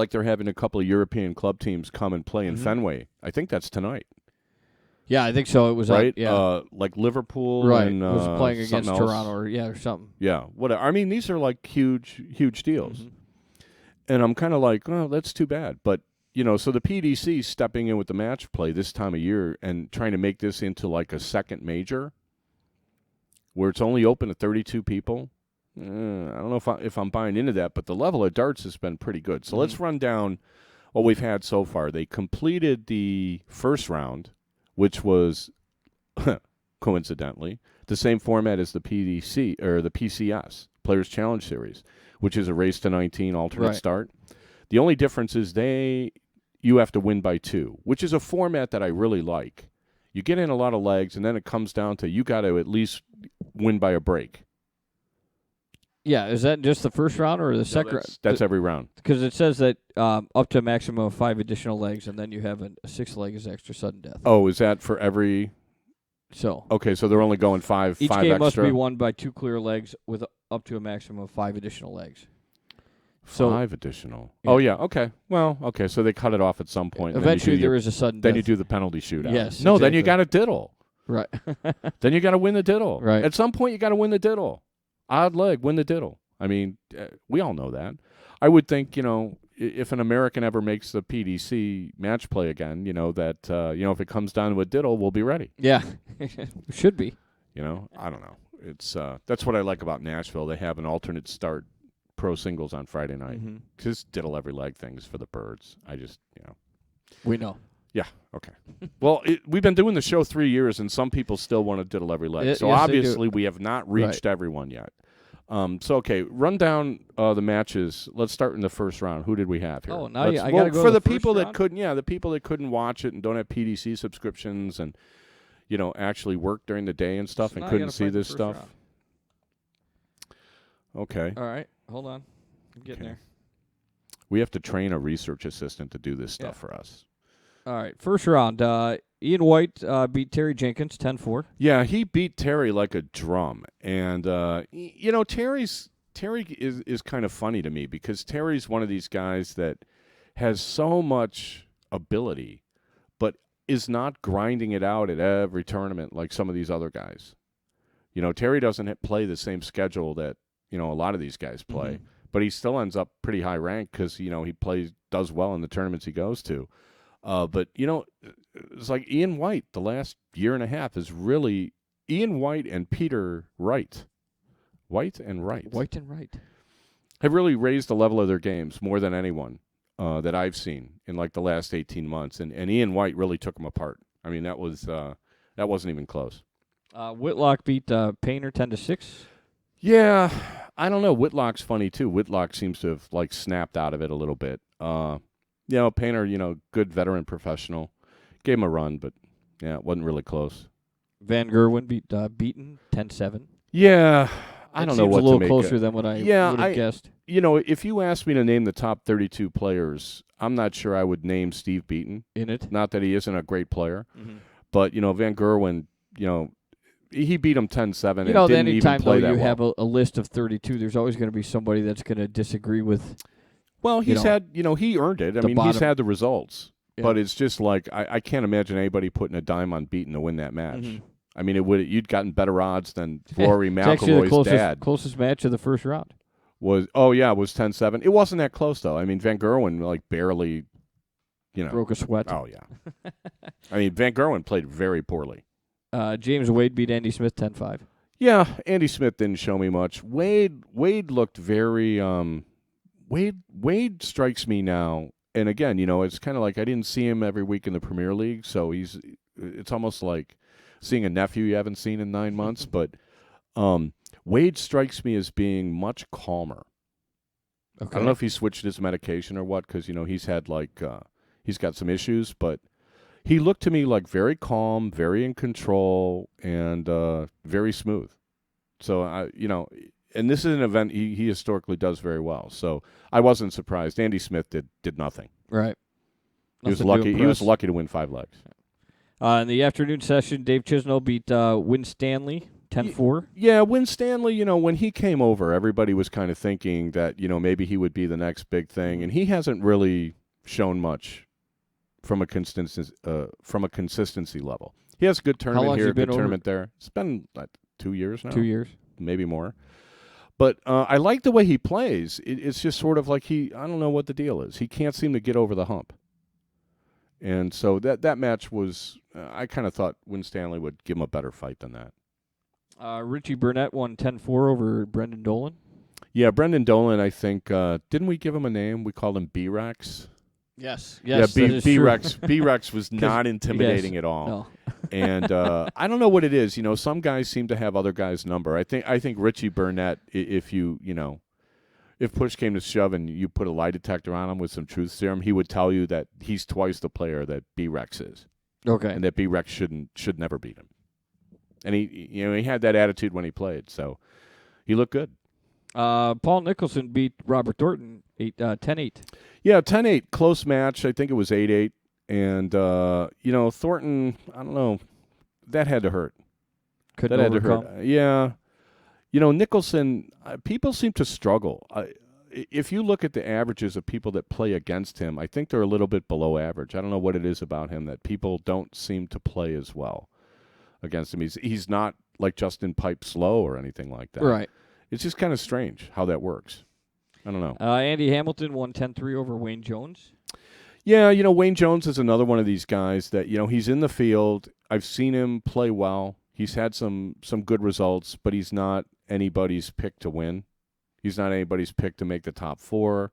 they're having a couple of European club teams come and play in Fenway. I think that's tonight. Yeah, I think so. It was right. Yeah, like Liverpool. right. And, was playing against else. Toronto or something. Yeah, whatever. I mean, these are like huge deals, and I'm kind of like, oh, that's too bad. But so the PDC stepping in with the match play this time of year and trying to make this into like a second major, where it's only open to 32 people. I don't know if I'm buying into that, but the level of darts has been pretty good. So let's run down what we've had so far. They completed the first round, which was coincidentally the same format as the PDC or the PCS Players Challenge Series, which is a race to 19 alternate start. The only difference is you have to win by 2, which is a format that I really like. You get in a lot of legs, and then it comes down to you got to at least win by a break. Yeah, is that just the first round or the second round? That's every round. Because it says that up to a maximum of 5 additional legs, and then you have a 6th leg is extra sudden death. Oh, is that for every? So okay, so they're only going 5 each five game extra. must be won by 2 clear legs with up to a maximum of 5 additional legs. So 5 additional. Yeah. Oh yeah, okay. Well, okay, so they cut it off at some point. Eventually, there is a sudden death. Then you do the penalty shootout. Yes. No, exactly. then you got to diddle. Right. Then you got to win the diddle. Right. At some point, you got to win the diddle. Odd leg, win the diddle. I mean, we all know that. I would think, if an American ever makes the PDC match play again, that if it comes down to a diddle, we'll be ready. Yeah, should be. I don't know. It's that's what I like about Nashville. They have an alternate start pro singles on Friday night. Just diddle every leg things for the birds. I just, We know. Yeah, okay. Well, we've been doing the show 3 years, and some people still want to diddle every leg. So yes, obviously we have not reached everyone yet. Okay, run down the matches. Let's start in the first round. Who did we have here? Oh, now I got to go for to the the people first that round? couldn't. Yeah, the people that couldn't watch it and don't have PDC subscriptions and actually work during the day and stuff So and now I couldn't gotta see find the this first stuff. round. Okay, All right, hold on. I'm getting there. we have to train a research assistant to do this stuff for us. All right, first round. Ian White beat Terry Jenkins 10-4. Yeah, he beat Terry like a drum, and Terry is kind of funny to me because Terry's one of these guys that has so much ability, but is not grinding it out at every tournament like some of these other guys. Terry doesn't play the same schedule that a lot of these guys play, but he still ends up pretty high ranked because he does well in the tournaments he goes to. But it's like Ian White the last year and a half is really Ian White and Peter Wright. White and Wright have really raised the level of their games more than anyone that I've seen in like the last 18 months. And Ian White really took them apart. I mean, that wasn't even close. Whitlock beat Painter 10-6. Yeah, I don't know. Whitlock's funny too. Whitlock seems to have like snapped out of it a little bit. Painter, good veteran professional. Gave him a run, but yeah, it wasn't really close. Van Gerwen beat Beaton 10-7. Yeah, I don't know what to make. A little closer than what I would have guessed. If you asked me to name the top 32 players, I'm not sure I would name Steve Beaton. In it? Not that he isn't a great player, but Van Gerwen, he beat him 10-7 and didn't anytime even play though that you well. have a list of 32, there's always going to be somebody that's going to disagree with. Well, he's had, he earned it. I mean, he's had the results. Yeah. But it's just like, I can't imagine anybody putting a dime on Beaton to win that match. I mean, you'd gotten better odds than Rory McIlroy's dad. Closest match of the first round. Was 10-7. It wasn't that close, though. I mean, Van Gerwen, like, barely, broke a sweat. Oh, yeah. I mean, Van Gerwen played very poorly. James Wade beat Andy Smith 10-5. Yeah, Andy Smith didn't show me much. Wade looked very Wade strikes me now, and again, it's kind of like I didn't see him every week in the Premier League, so it's almost like seeing a nephew you haven't seen in 9 months, but Wade strikes me as being much calmer. Okay. I don't know if he switched his medication or what, because he's had he's got some issues, but he looked to me like very calm, very in control, and very smooth. So and this is an event he historically does very well. So I wasn't surprised. Andy Smith did nothing. Right. He was lucky. He was lucky to win 5 legs. In the afternoon session, Dave Chisnell beat Win Stanley 10-4. Yeah, Win Stanley, when he came over, everybody was kind of thinking that, maybe he would be the next big thing, and he hasn't really shown much from a consistency level. He has a good tournament here, a good tournament there. It's been 2 years now. 2 years. Maybe more. But I like the way he plays. It's just sort of like I don't know what the deal is. He can't seem to get over the hump. And so that match was, I kind of thought Win Stanley would give him a better fight than that. Richie Burnett won 10-4 over Brendan Dolan. Yeah, Brendan Dolan, I think, didn't we give him a name? We called him B-Rex. Yes. Yeah, B-Rex. B-Rex was not intimidating at all. No. And I don't know what it is. Some guys seem to have other guys' number. I think Richie Burnett, if push came to shove and you put a lie detector on him with some truth serum, he would tell you that he's twice the player that B-Rex is. Okay. And that B-Rex should never beat him. And he had that attitude when he played, so he looked good. Paul Nicholson beat Robert Thornton 10-8. Yeah, 10-8, close match. I think it was 8-8. And Thornton, I don't know, that had to hurt. Couldn't that overcome. Had to hurt. Yeah. Nicholson, people seem to struggle. If you look at the averages of people that play against him, I think they're a little bit below average. I don't know what it is about him that people don't seem to play as well against him. He's not like Justin Pipe slow or anything like that. Right. It's just kind of strange how that works. I don't know. Andy Hamilton won 10-3 over Wayne Jones. Yeah, Wayne Jones is another one of these guys that, he's in the field. I've seen him play well. He's had some good results, but he's not anybody's pick to win. He's not anybody's pick to make the top 4.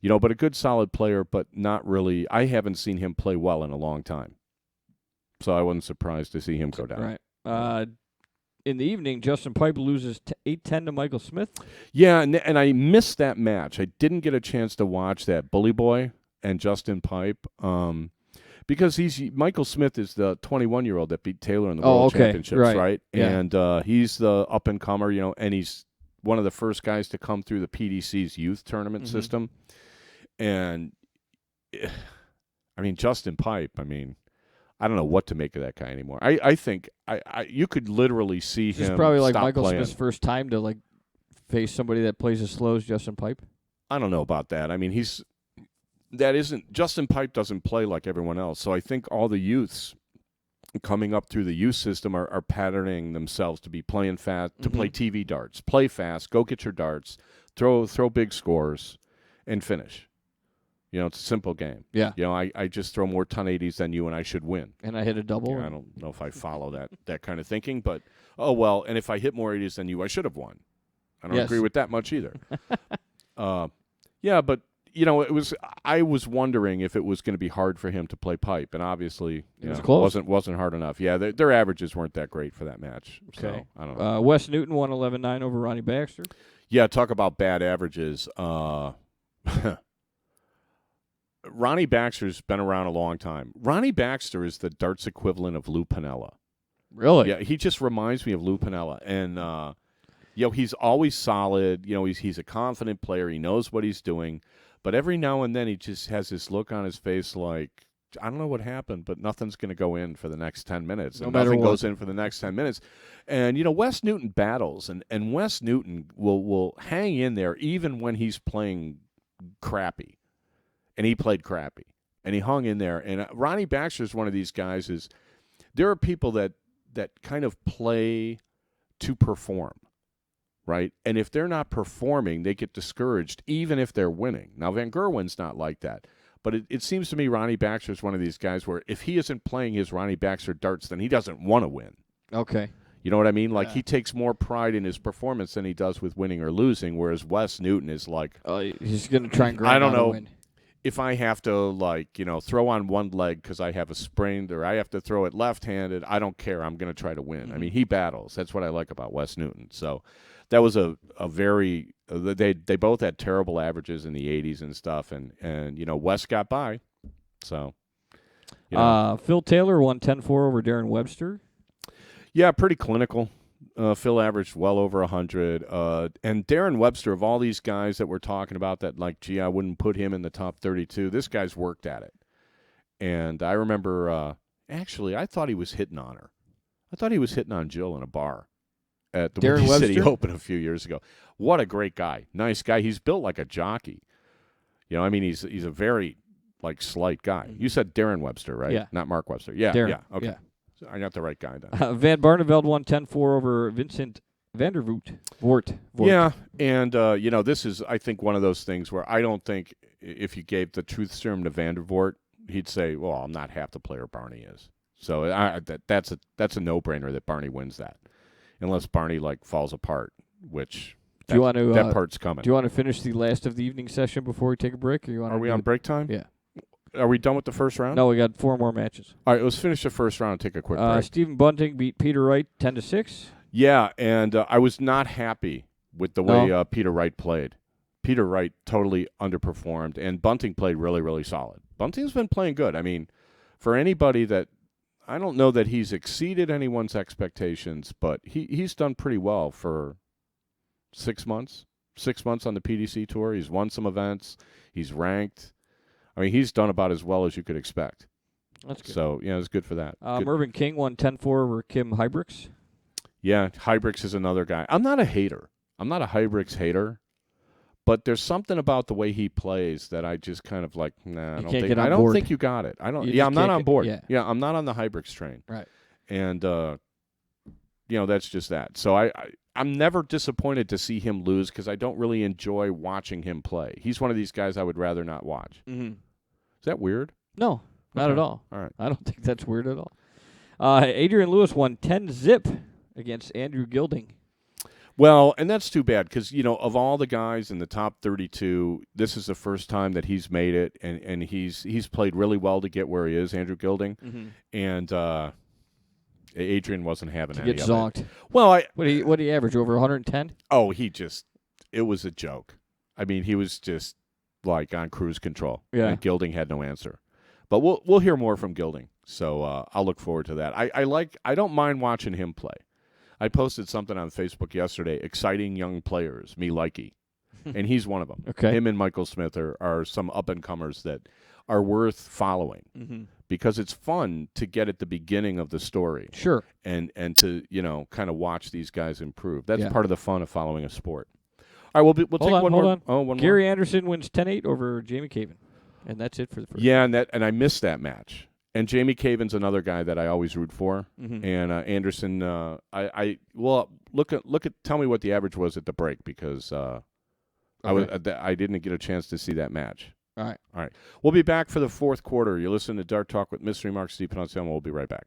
But a good solid player, but not really. I haven't seen him play well in a long time. So I wasn't surprised to see him go down. Right. In the evening, Justin Pipe loses 8-10 to Michael Smith. Yeah, and I missed that match. I didn't get a chance to watch that Bully Boy and Justin Pipe because Michael Smith is the 21-year-old that beat Taylor in the World Championships, right? Yeah. And he's the up-and-comer, and he's one of the first guys to come through the PDC's youth tournament system. And, Justin Pipe, I don't know what to make of that guy anymore. I think you could literally see him. This is probably like stop Michael playing. Smith's first time to face somebody that plays as slow as Justin Pipe. I don't know about that. Justin Pipe doesn't play like everyone else. So I think all the youths coming up through the youth system are patterning themselves to be playing fast, to play TV darts, play fast, go get your darts, throw big scores, and finish. It's a simple game. Yeah. I just throw more 1080s than you, and I should win. And I hit a double. Yeah, I don't know if I follow that kind of thinking, but, oh, well, and if I hit more 80s than you, I should have won. I don't agree with that much either. Yeah, but, I was wondering if it was going to be hard for him to play Pipe, and obviously it was close. wasn't hard enough. Yeah, their averages weren't that great for that match. Okay. So, I don't know. Wes Newton won 11-9 over Ronnie Baxter. Yeah, talk about bad averages. Ronnie Baxter's been around a long time. Ronnie Baxter is the darts equivalent of Lou Piniella. Really? Yeah, he just reminds me of Lou Piniella. And, he's always solid. He's a confident player. He knows what he's doing. But every now and then he just has this look on his face like, I don't know what happened, but nothing's going to go in for the next 10 minutes. And nothing goes in for the next 10 minutes. And, Wes Newton battles. And Wes Newton will hang in there even when he's playing crappy. And he played crappy. And he hung in there. And Ronnie Baxter is one of these guys there are people that kind of play to perform, right? And if they're not performing, they get discouraged even if they're winning. Now, Van Gerwen's not like that. But it seems to me Ronnie Baxter is one of these guys where if he isn't playing his Ronnie Baxter darts, then he doesn't want to win. Okay. You know what I mean? Like, he takes more pride in his performance than he does with winning or losing, whereas Wes Newton is like... he's going to try and grind out a win. If I have to, throw on one leg because I have a sprained or I have to throw it left-handed, I don't care. I'm going to try to win. Mm-hmm. He battles. That's what I like about Wes Newton. So that was a very they both had terrible averages in the 80s and stuff, and Wes got by. So, Phil Taylor won 10-4 over Darren Webster. Yeah, pretty clinical. Phil averaged well over 100. And Darren Webster, of all these guys that we're talking about that, I wouldn't put him in the top 32, this guy's worked at it. And I remember, actually, I thought he was hitting on her. I thought he was hitting on Jill in a bar. at the Darren Windy City Webster? Open a few years ago. What a great guy. Nice guy. He's built like a jockey. I mean, he's a very, slight guy. You said Darren Webster, right? Yeah. Not Mark Webster. Yeah, Darren, yeah. Okay. yeah. So I got the right guy then. Van Barneveld won 10-4 over Vincent Voort. Yeah, and, this is, I think, one of those things where I don't think if you gave the truth serum to Vandervoort, he'd say, well, I'm not half the player Barney is. So that's a no-brainer that Barney wins that, unless Barney, falls apart, which that part's coming. Do you want to finish the last of the evening session before we take a break? Or Are we on break time? Yeah. Are we done with the first round? No, we got 4 more matches. All right, let's finish the first round and take a quick break. Stephen Bunting beat Peter Wright 10-6. Yeah, and I was not happy with the way Peter Wright played. Peter Wright totally underperformed, and Bunting played really, really solid. Bunting's been playing good. I mean, for anybody that I don't know that he's exceeded anyone's expectations, but he's done pretty well for 6 months. 6 months on the PDC Tour. He's won some events. He's ranked. I mean, he's done about as well as you could expect. That's good. So, it's good for that. Mervyn King won 10-4 over Kim Hybricks. Yeah, Hybricks is another guy. I'm not a hater. I'm not a Hybricks hater. But there's something about the way he plays that I just kind of nah, I don't think you got it. I'm not on board. Yeah, I'm not on the Hybricks train. Right. And that's just that. So I'm never disappointed to see him lose because I don't really enjoy watching him play. He's one of these guys I would rather not watch. Mm-hmm. Is that weird? No, not at all. All right. I don't think that's weird at all. Adrian Lewis won 10-zip against Andrew Gilding. Well, and that's too bad because, of all the guys in the top 32, this is the first time that he's made it, and he's played really well to get where he is, Andrew Gilding. Mm-hmm. And Adrian wasn't having any get of zonked. it. Well, what did he average, over 110? Oh, it was a joke. I mean, he was just on cruise control. Yeah. And Gilding had no answer. But we'll hear more from Gilding, so I'll look forward to that. I don't mind watching him play. I posted something on Facebook yesterday, exciting young players, me likey, and he's one of them. Okay. Him and Michael Smith are some up-and-comers that are worth following because it's fun to get at the beginning of the story. Sure. And to, kind of watch these guys improve. That's Yeah. part of the fun of following a sport. All right, we'll take one more. Hold on. Oh, one Gary more. Anderson wins 10-8 over Jamie Caven. And that's it for the first. Yeah, and I missed that match. And Jamie Caven's another guy that I always root for. Mm-hmm. And Anderson, tell me what the average was at the break because I didn't get a chance to see that match. All right. We'll be back for the fourth quarter. You're listening to Dart Talk with Mystery Mark Steve Panaciamo. We'll be right back.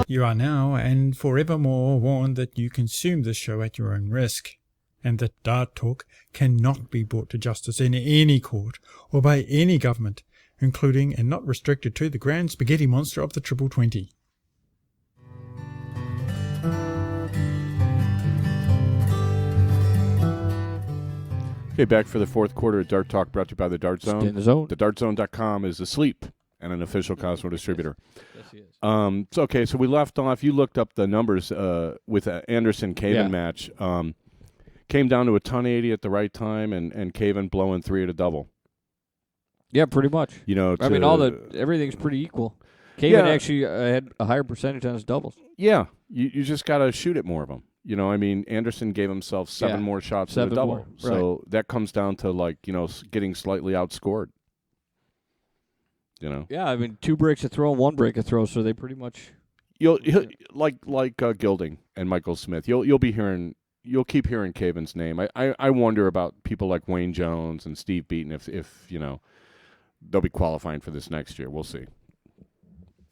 You are now and forevermore warned that you consume this show at your own risk. and that Dart Talk cannot be brought to justice in any court or by any government, including and not restricted to the grand spaghetti monster of the Triple 20. Okay, back for the fourth quarter of Dart Talk, brought to you by the Dart Zone. Stay in the zone. TheDartZone.com is asleep and an official Cosmo distributor. Yes, he is. So we left off. You looked up the numbers with Anderson Caven match. Came down to a 1080 at the right time, and Caven blowing 3 at a double. Yeah, pretty much. You know, I mean, everything's pretty equal. Caven actually had a higher percentage on his doubles. Yeah, you just got to shoot at more of them. You know, I mean, Anderson gave himself 7 more shots than a double. More. So that comes down to, like, you know, getting slightly outscored. You know? Yeah, I mean, 2 breaks a throw and 1 break a throw, so they pretty much... He'll like Gilding and Michael Smith. You'll keep hearing Caven's name. I wonder about people like Wayne Jones and Steve Beaton if you know, they'll be qualifying for this next year. We'll see.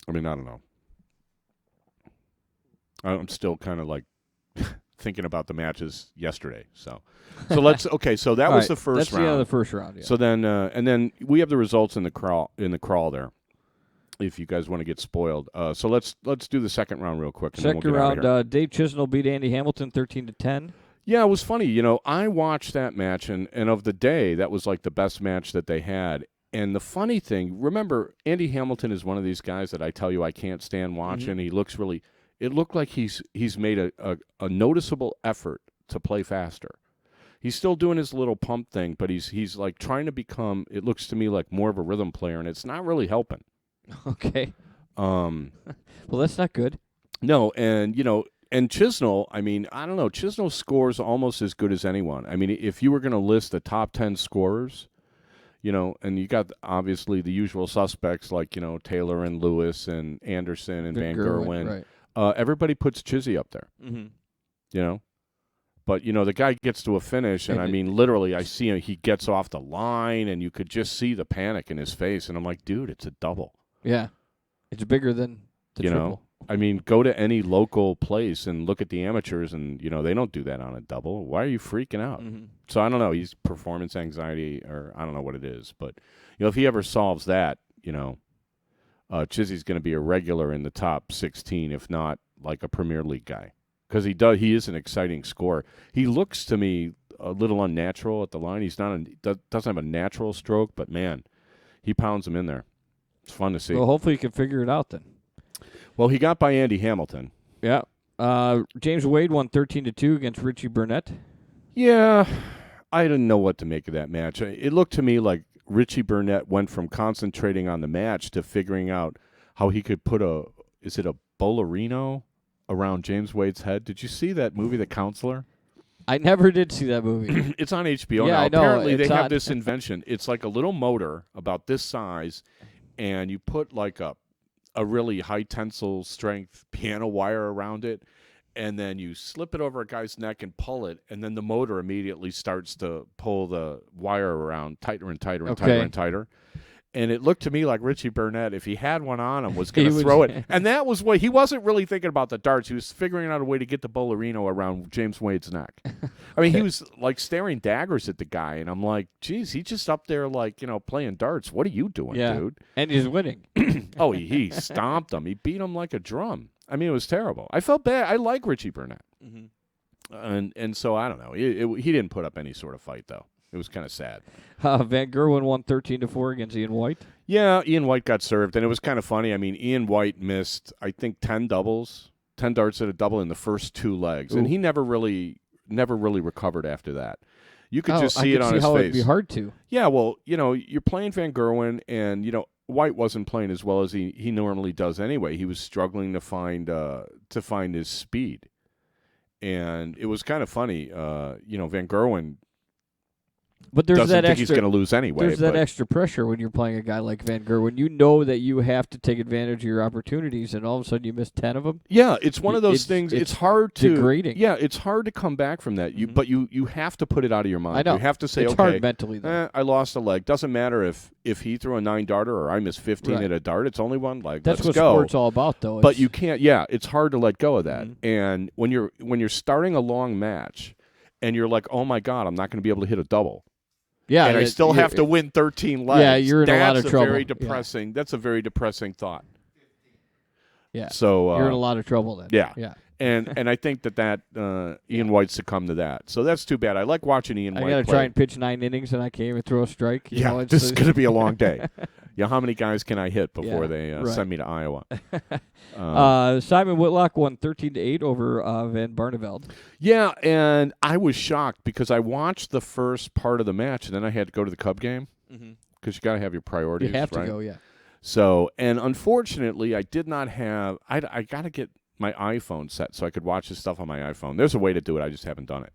I mean, I don't know. I'm still kind of like thinking about the matches yesterday. So let's so that was the first round. That's the first round. Yeah. So then and then we have the results in the crawl there. If you guys want to get spoiled, so let's do the second round real quick. And second then we'll get out of here. round, Dave Chisnell beat Andy Hamilton 13-10. Yeah, it was funny. You know, I watched that match, and of the day, that was like the best match that they had. And the funny thing, remember, Andy Hamilton is one of these guys that I tell you I can't stand watching. Mm-hmm. He looks really. It looked like he's made a noticeable effort to play faster. He's still doing his little pump thing, but he's like trying to become. It looks to me like more of a rhythm player, and it's not really helping. Okay. Well, that's not good. No, and, you know, and Chisnell, I mean, I don't know. Chisnell scores almost as good as anyone. I mean, if you were going to list the top 10 scorers, you know, and you got obviously the usual suspects like, you know, Taylor and Lewis and Anderson and Van Gerwen. Right. Everybody puts Chizzy up there, you know. But, you know, the guy gets to a finish, and I mean, literally, I see him. He gets off the line, and you could just see the panic in his face. And I'm like, dude, it's a double. Yeah. It's bigger than the you triple. Know, I mean, go to any local place and look at the amateurs, and, you know, they don't do that on a double. Why are you freaking out? Mm-hmm. So I don't know. He's performance anxiety, or I don't know what it is. But, you know, if he ever solves that, you know, Chizzy's going to be a regular in the top 16, if not like a Premier League guy. Because he is an exciting scorer. He looks to me a little unnatural at the line. He's doesn't have a natural stroke, but, man, he pounds him in there. It's fun to see. Well, hopefully you can figure it out then. Well, he got by Andy Hamilton. Yeah. James Wade won 13-2 against Richie Burnett. Yeah, I didn't know what to make of that match. It looked to me like Richie Burnett went from concentrating on the match to figuring out how he could put a ballerino around James Wade's head. Did you see that movie, The Counselor? I never did see that movie. It's on HBO now. I know. Apparently they have on. this invention. It's like a little motor about this size, and you put like a really high tensile strength piano wire around it, and then you slip it over a guy's neck and pull it, and then the motor immediately starts to pull the wire around tighter and tighter and tighter and tighter. And it looked to me like Richie Burnett, if he had one on him, was going to throw it. And that was what he wasn't really thinking about the darts. He was figuring out a way to get the ballerino around James Wade's neck. I mean, he was like staring daggers at the guy, and I'm like, geez, he's just up there like, you know, playing darts. What are you doing, dude? And he's winning. Oh, he stomped him. He beat him like a drum. I mean, it was terrible. I felt bad. I like Richie Burnett. Mm-hmm. And so, I don't know. He didn't put up any sort of fight, though. It was kind of sad. Van Gerwen won 13-4 against Ian White. Yeah, Ian White got served, and it was kind of funny. I mean, Ian White missed, I think, 10 darts at a double in the first 2 legs, and he never really recovered after that. You could just see it on his face. It'd be hard to. Yeah, well, you know, you're playing Van Gerwen, and you know White wasn't playing as well as he normally does anyway. He was struggling to find his speed, and it was kind of funny. You know, Van Gerwen. But there's doesn't that think extra, he's going to lose anyway. There's that extra pressure when you're playing a guy like Van Gerwen. You know that you have to take advantage of your opportunities, and all of a sudden you miss 10 of them. Yeah, it's one of those things. It's hard to degrading. Yeah, it's hard to come back from that. But you have to put it out of your mind. I know. You have to say, it's okay, hard mentally. I lost a leg. Doesn't matter if he threw a 9-darter or I missed 15 at a dart. It's only one leg. That's Let's what go. sport's all about, though. But you can't. Yeah, it's hard to let go of that. And when you're starting a long match. and you're like, oh my God, I'm not going to be able to hit a double. Yeah, and I still have to win 13 legs. Yeah, you're in a lot of trouble. Very depressing. That's a very depressing thought. Yeah. So you're in a lot of trouble then. Yeah. Yeah. And I think that Ian White succumbed to that. So that's too bad. I like watching Ian White play. I got to try and pitch 9 innings, and I can't even throw a strike. This is going to be a long day. How many guys can I hit before they send me to Iowa? Simon Whitlock won 13-8 over Van Barneveld. Yeah, and I was shocked because I watched the first part of the match, and then I had to go to the Cub game because you got to have your priorities. You have right? to go, yeah. So, and unfortunately, I did not have. I got to get my iPhone set so I could watch this stuff on my iPhone. There's a way to do it. I just haven't done it.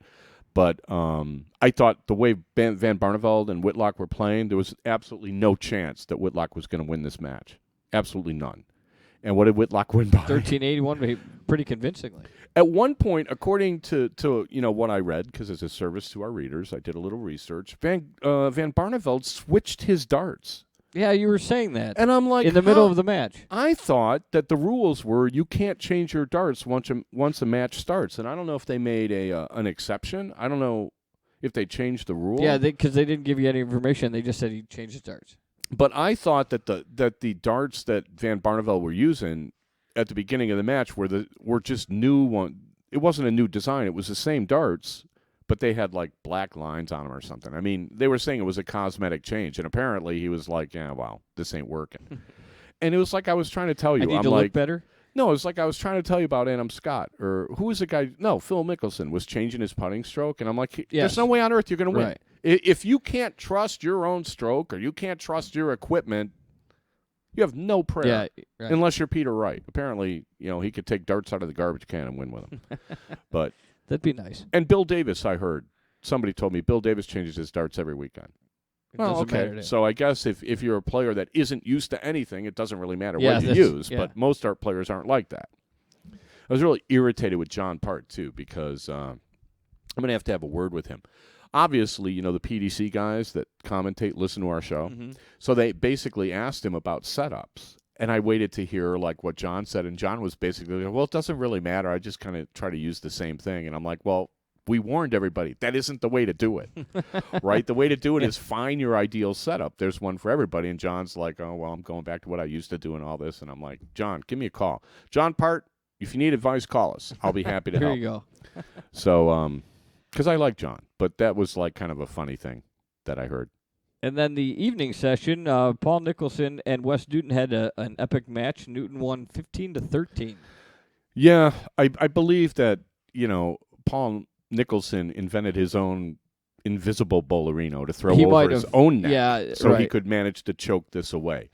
But I thought the way Van Barneveld and Whitlock were playing, there was absolutely no chance that Whitlock was going to win this match. Absolutely none. And what did Whitlock win by? 13-81, pretty convincingly. At one point, according to what I read, because as a service to our readers, I did a little research, Van Barneveld switched his darts. Yeah, you were saying that. And I'm like, in the middle of the match. I thought that the rules were you can't change your darts once a match starts. And I don't know if they made an exception. I don't know if they changed the rule. Yeah, because they didn't give you any information. They just said he changed his darts. But I thought that the darts that Van Barneveld were using at the beginning of the match were just new one. It wasn't a new design. It was the same darts, but they had like black lines on them or something. I mean, they were saying it was a cosmetic change, and apparently he was like, "Yeah, well, this ain't working." And it was like I was trying to tell you, I'm like, look better. No, it was like I was trying to tell you about Adam Scott, or who was the guy? No, Phil Mickelson was changing his putting stroke, and I'm like, there's no way on earth you're going to win. Right. If you can't trust your own stroke or you can't trust your equipment, you have no prayer. Yeah, right. Unless you're Peter Wright. Apparently, he could take darts out of the garbage can and win with them. But that'd be nice. And Bill Davis, I heard. Somebody told me Bill Davis changes his darts every weekend. Well, okay. So I guess if you're a player that isn't used to anything, it doesn't really matter what you use. Yeah. But most dart players aren't like that. I was really irritated with John Part, too, because I'm going to have a word with him. Obviously, the PDC guys that commentate listen to our show. Mm-hmm. So they basically asked him about setups. And I waited to hear like what John said. And John was basically like, well, it doesn't really matter. I just kind of try to use the same thing. And I'm like, well, we warned everybody. That isn't the way to do it, right? The way to do it is find your ideal setup. There's one for everybody. And John's like, oh, well, I'm going back to what I used to do and all this. And I'm like, John, give me a call. John Part, if you need advice, call us. I'll be happy to help. There you go. So, because I like John. But that was like kind of a funny thing that I heard. And then the evening session, Paul Nicholson and Wes Newton had an epic match. Newton won 15-13. Yeah, I believe that, Paul Nicholson invented his own invisible bowlerino to throw over his own net so he could manage to choke this away.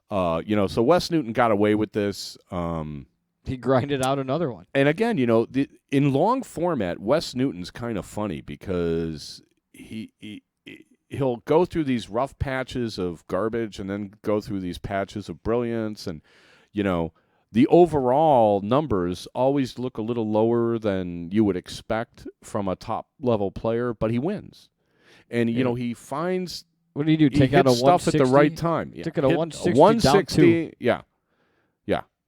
So Wes Newton got away with this. He grinded out another one. And again, in long format, Wes Newton's kind of funny because he'll go through these rough patches of garbage and then go through these patches of brilliance. And, the overall numbers always look a little lower than you would expect from a top-level player, but he wins. And, he finds... What do you do, take out a 160? Stuff at the right time. Took it a 160 160, down 2. Yeah.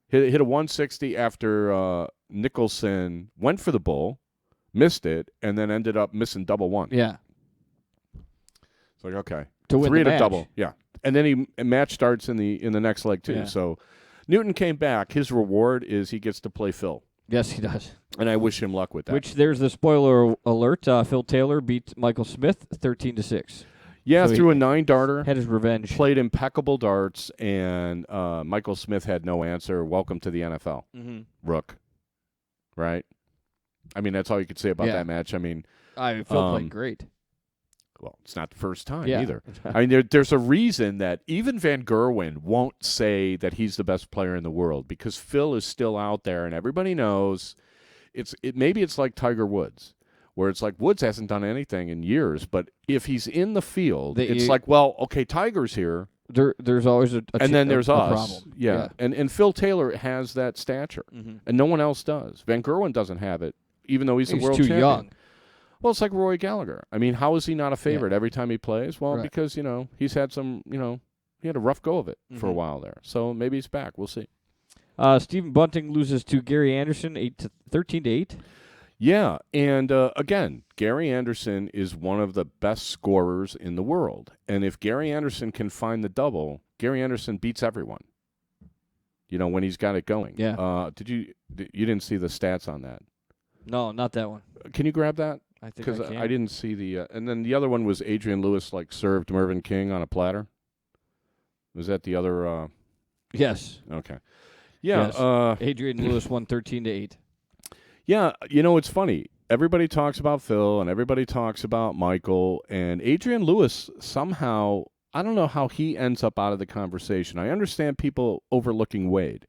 Hit a 160 after Nicholson went for the bull, missed it, and then ended up missing double one. Yeah. It's like, okay. To win 3 the to match. Double. Yeah. And then match starts in the next leg, too. Yeah. So Newton came back. His reward is he gets to play Phil. Yes, he does. And I wish him luck with that. Which, there's the spoiler alert. Phil Taylor beat Michael Smith 13-6. Yeah, so threw a 9-darter. Had his revenge. Played impeccable darts, and Michael Smith had no answer. Welcome to the NFL. Mm-hmm. Rook. Right? I mean, that's all you could say about that match. I mean... Phil played great. Well, it's not the first time Yeah. either. I mean, there's a reason that even Van Gerwen won't say that he's the best player in the world because Phil is still out there, and everybody knows maybe it's like Tiger Woods, where it's like Woods hasn't done anything in years, but if he's in the field, it's like, well, okay, Tiger's here. There's always and then there's us. Problem. Yeah. And Phil Taylor has that stature, and no one else does. Van Gerwen doesn't have it, even though he's the world champion. He's too young. Well, it's like Roy Gallagher. I mean, how is he not a favorite every time he plays? Well, because, he's had some, he had a rough go of it for a while there. So maybe he's back. We'll see. Stephen Bunting loses to Gary Anderson 13-8. Yeah, and again, Gary Anderson is one of the best scorers in the world. And if Gary Anderson can find the double, Gary Anderson beats everyone. When he's got it going. Yeah. You didn't see the stats on that? No, not that one. Can you grab that? I think I Because can. I didn't see the. And then the other one was Adrian Lewis served Mervyn King on a platter. Was that the other? Yes. Okay. Yeah. Yes. Adrian Lewis won 13-8. Yeah. It's funny. Everybody talks about Phil and everybody talks about Michael, and Adrian Lewis somehow. I don't know how he ends up out of the conversation. I understand people overlooking Wade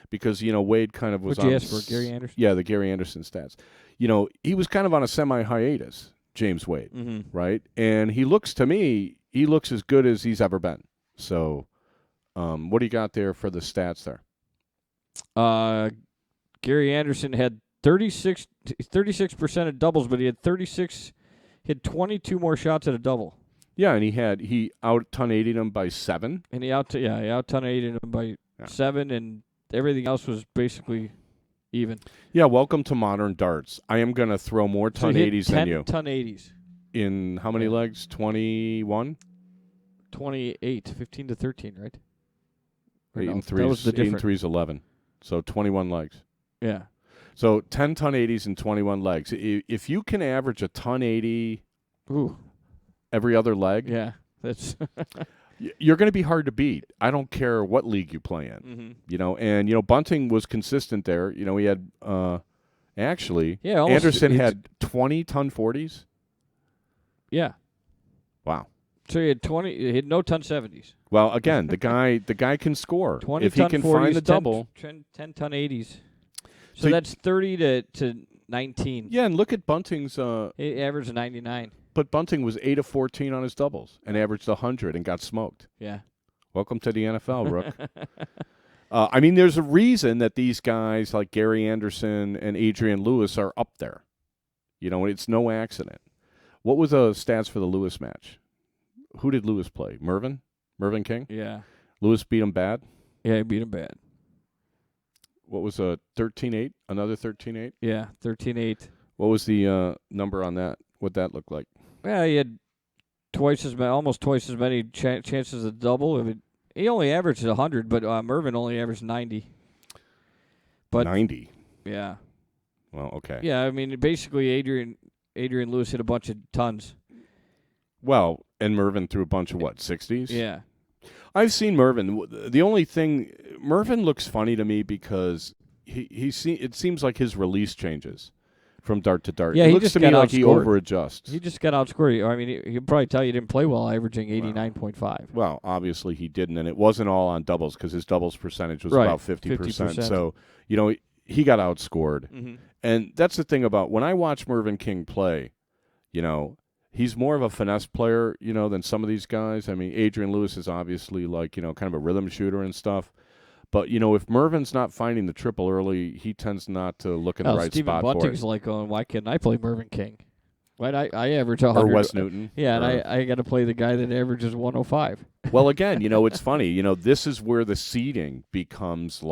because, Wade kind of was Would you ask for Gary Anderson? Yeah, the Gary Anderson stats. He was kind of on a semi-hiatus, James Wade, right? And he looks as good as he's ever been. So what do you got there for the stats there? Gary Anderson had 36% of doubles, but he had 22 more shots at a double. Yeah, and he out-1080'd him by 7. And he out-1080'd him by 7, and everything else was basically even. Yeah, welcome to modern darts. I am going to throw more 1080s than you. 1080s. In how many legs? 21? 28, 15 to 13, right? 8 and 3 that was the difference. 3 is 11. So 21 legs. Yeah. So 10 1080s and 21 legs. If you can average a 1080 every other leg, yeah, that's you're going to be hard to beat. I don't care what league you play in. And Bunting was consistent there. He had actually Anderson had 20 1040s. Yeah. Wow. So he had 20. He had no 1070s. Well, again, the guy can score 20 if he can 1040s, find the double. 10 1080s. So that's 30 to 19. Yeah, and look at Bunting's. He averaged 99. But Bunting was 8 of 14 on his doubles and averaged 100 and got smoked. Yeah. Welcome to the NFL, Rook. There's a reason that these guys like Gary Anderson and Adrian Lewis are up there. It's no accident. What was the stats for the Lewis match? Who did Lewis play? Mervyn King? Yeah. Lewis beat him bad? Yeah, he beat him bad. What was 13-8? Another 13-8? Yeah, 13-8. What was the number on that? What'd that look like? Well, he had almost twice as many chances of double. He only averaged 100, but Mervyn only averaged 90. But 90? Yeah. Well, okay. Yeah, basically Adrian Lewis hit a bunch of tons. Well, and Mervyn threw a bunch of 60s? Yeah. I've seen Mervyn. The only thing, Mervyn looks funny to me because it seems like his release changes from dart to dart. Yeah, it looks to me like he over-adjusts. He just got outscored. He'll probably tell you he didn't play well, averaging 89.5. Well, obviously he didn't, and it wasn't all on doubles because his doubles percentage was about 50%. So, he got outscored. Mm-hmm. And that's the thing about when I watch Mervyn King play, he's more of a finesse player, than some of these guys. Adrian Lewis is obviously kind of a rhythm shooter and stuff. But, if Mervyn's not finding the triple early, he tends not to look in the right Stephen spot Bunting's for going, why can't I play Mervyn King? Right? I average 100. Or Wes Newton. Yeah, and I got to play the guy that averages 105. Well, again, it's funny. This is where the seeding becomes,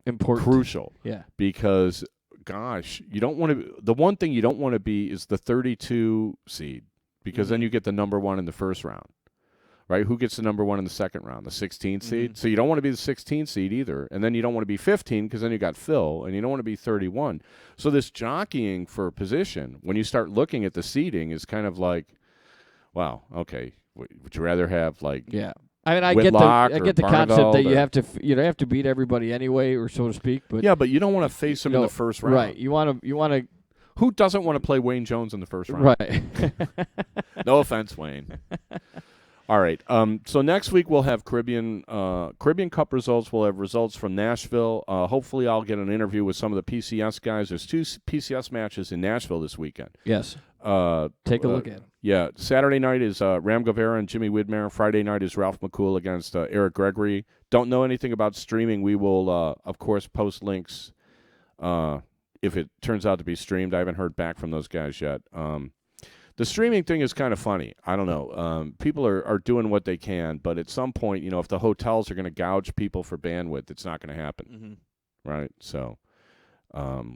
important. Crucial. Yeah. Because, gosh, you don't want to – the one thing you don't want to be is the 32 seed because then you get the number one in the first round. Right? Who gets the number one in the second round? The 16th seed? So you don't want to be the 16th seed either. And then you don't want to be 15 because then you got Phil. And you don't want to be 31. So this jockeying for position, when you start looking at the seeding, is kind of wow, okay. Would you rather have Yeah. I Whitlock get the concept that you have to beat everybody anyway, or so to speak. But yeah, but you don't want to face them in the first round. Right. You want to. Who doesn't want to play Wayne Jones in the first round? Right. No offense, Wayne. All right. So next week we'll have Caribbean Cup results. We'll have results from Nashville. Hopefully I'll get an interview with some of the PCS guys. There's 2 PCS matches in Nashville this weekend. Yes. Take a look at them. Yeah. Saturday night is Ram Guevara and Jimmy Widmer. Friday night is Ralph McCool against Eric Gregory. Don't know anything about streaming. We will, of course, post links if it turns out to be streamed. I haven't heard back from those guys yet. The streaming thing is kind of funny. I don't know. People are doing what they can, but at some point, if the hotels are going to gouge people for bandwidth, it's not going to happen, right? So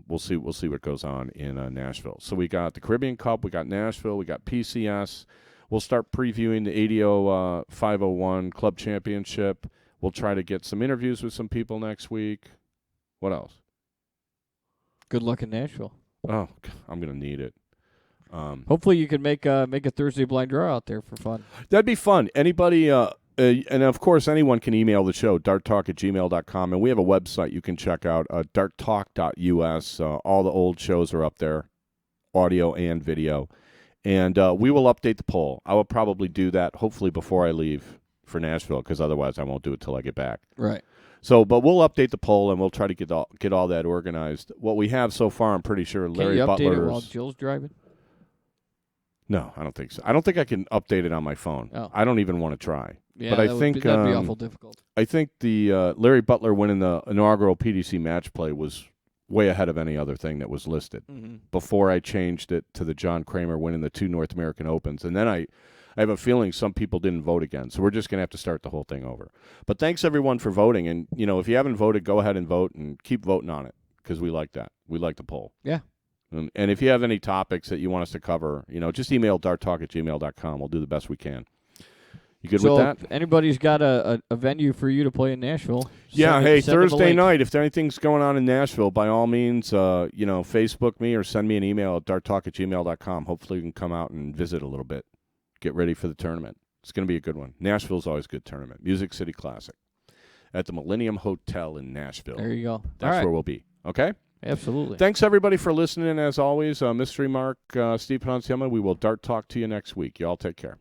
we'll see what goes on in Nashville. So we got the Caribbean Cup, we got Nashville, we got PCS. We'll start previewing the ADO 501 Club Championship. We'll try to get some interviews with some people next week. What else? Good luck in Nashville. Oh, I'm going to need it. Hopefully you can make a Thursday blind draw out there for fun. That'd be fun. Anybody, and of course anyone can email the show, darttalk@gmail.com, and we have a website you can check out, darttalk.us. All the old shows are up there, audio and video. And we will update the poll. I will probably do that hopefully before I leave for Nashville, because otherwise I won't do it till I get back. Right. So, but we'll update the poll, and we'll try to get all that organized. What we have so far, I'm pretty sure Larry Can you update Butler's. it while Jill's driving? No, I don't think so. I don't think I can update it on my phone. Oh. I don't even want to try. Yeah, but I think that'd be awful difficult. I think the Larry Butler winning the inaugural PDC match play was way ahead of any other thing that was listed. Mm-hmm. Before I changed it to the John Kramer winning the 2 North American Opens, and then I have a feeling some people didn't vote again, so we're just going to have to start the whole thing over. But thanks everyone for voting, and if you haven't voted, go ahead and vote and keep voting on it, because we like that. We like the poll. Yeah. And if you have any topics that you want us to cover, just email darttalk@gmail.com. We'll do the best we can. You good with that? If anybody's got a venue for you to play in Nashville, Yeah, send Thursday them a night, if anything's going on in Nashville, by all means, Facebook me or send me an email at darttalk@gmail.com. Hopefully you can come out and visit a little bit. Get ready for the tournament. It's going to be a good one. Nashville's always a good tournament. Music City Classic at the Millennium Hotel in Nashville. There you go. That's where we'll be. Okay? Absolutely. Thanks, everybody, for listening. As always, Mystery Mark, Steve Ponziema, we will Dart Talk to you next week. You all take care.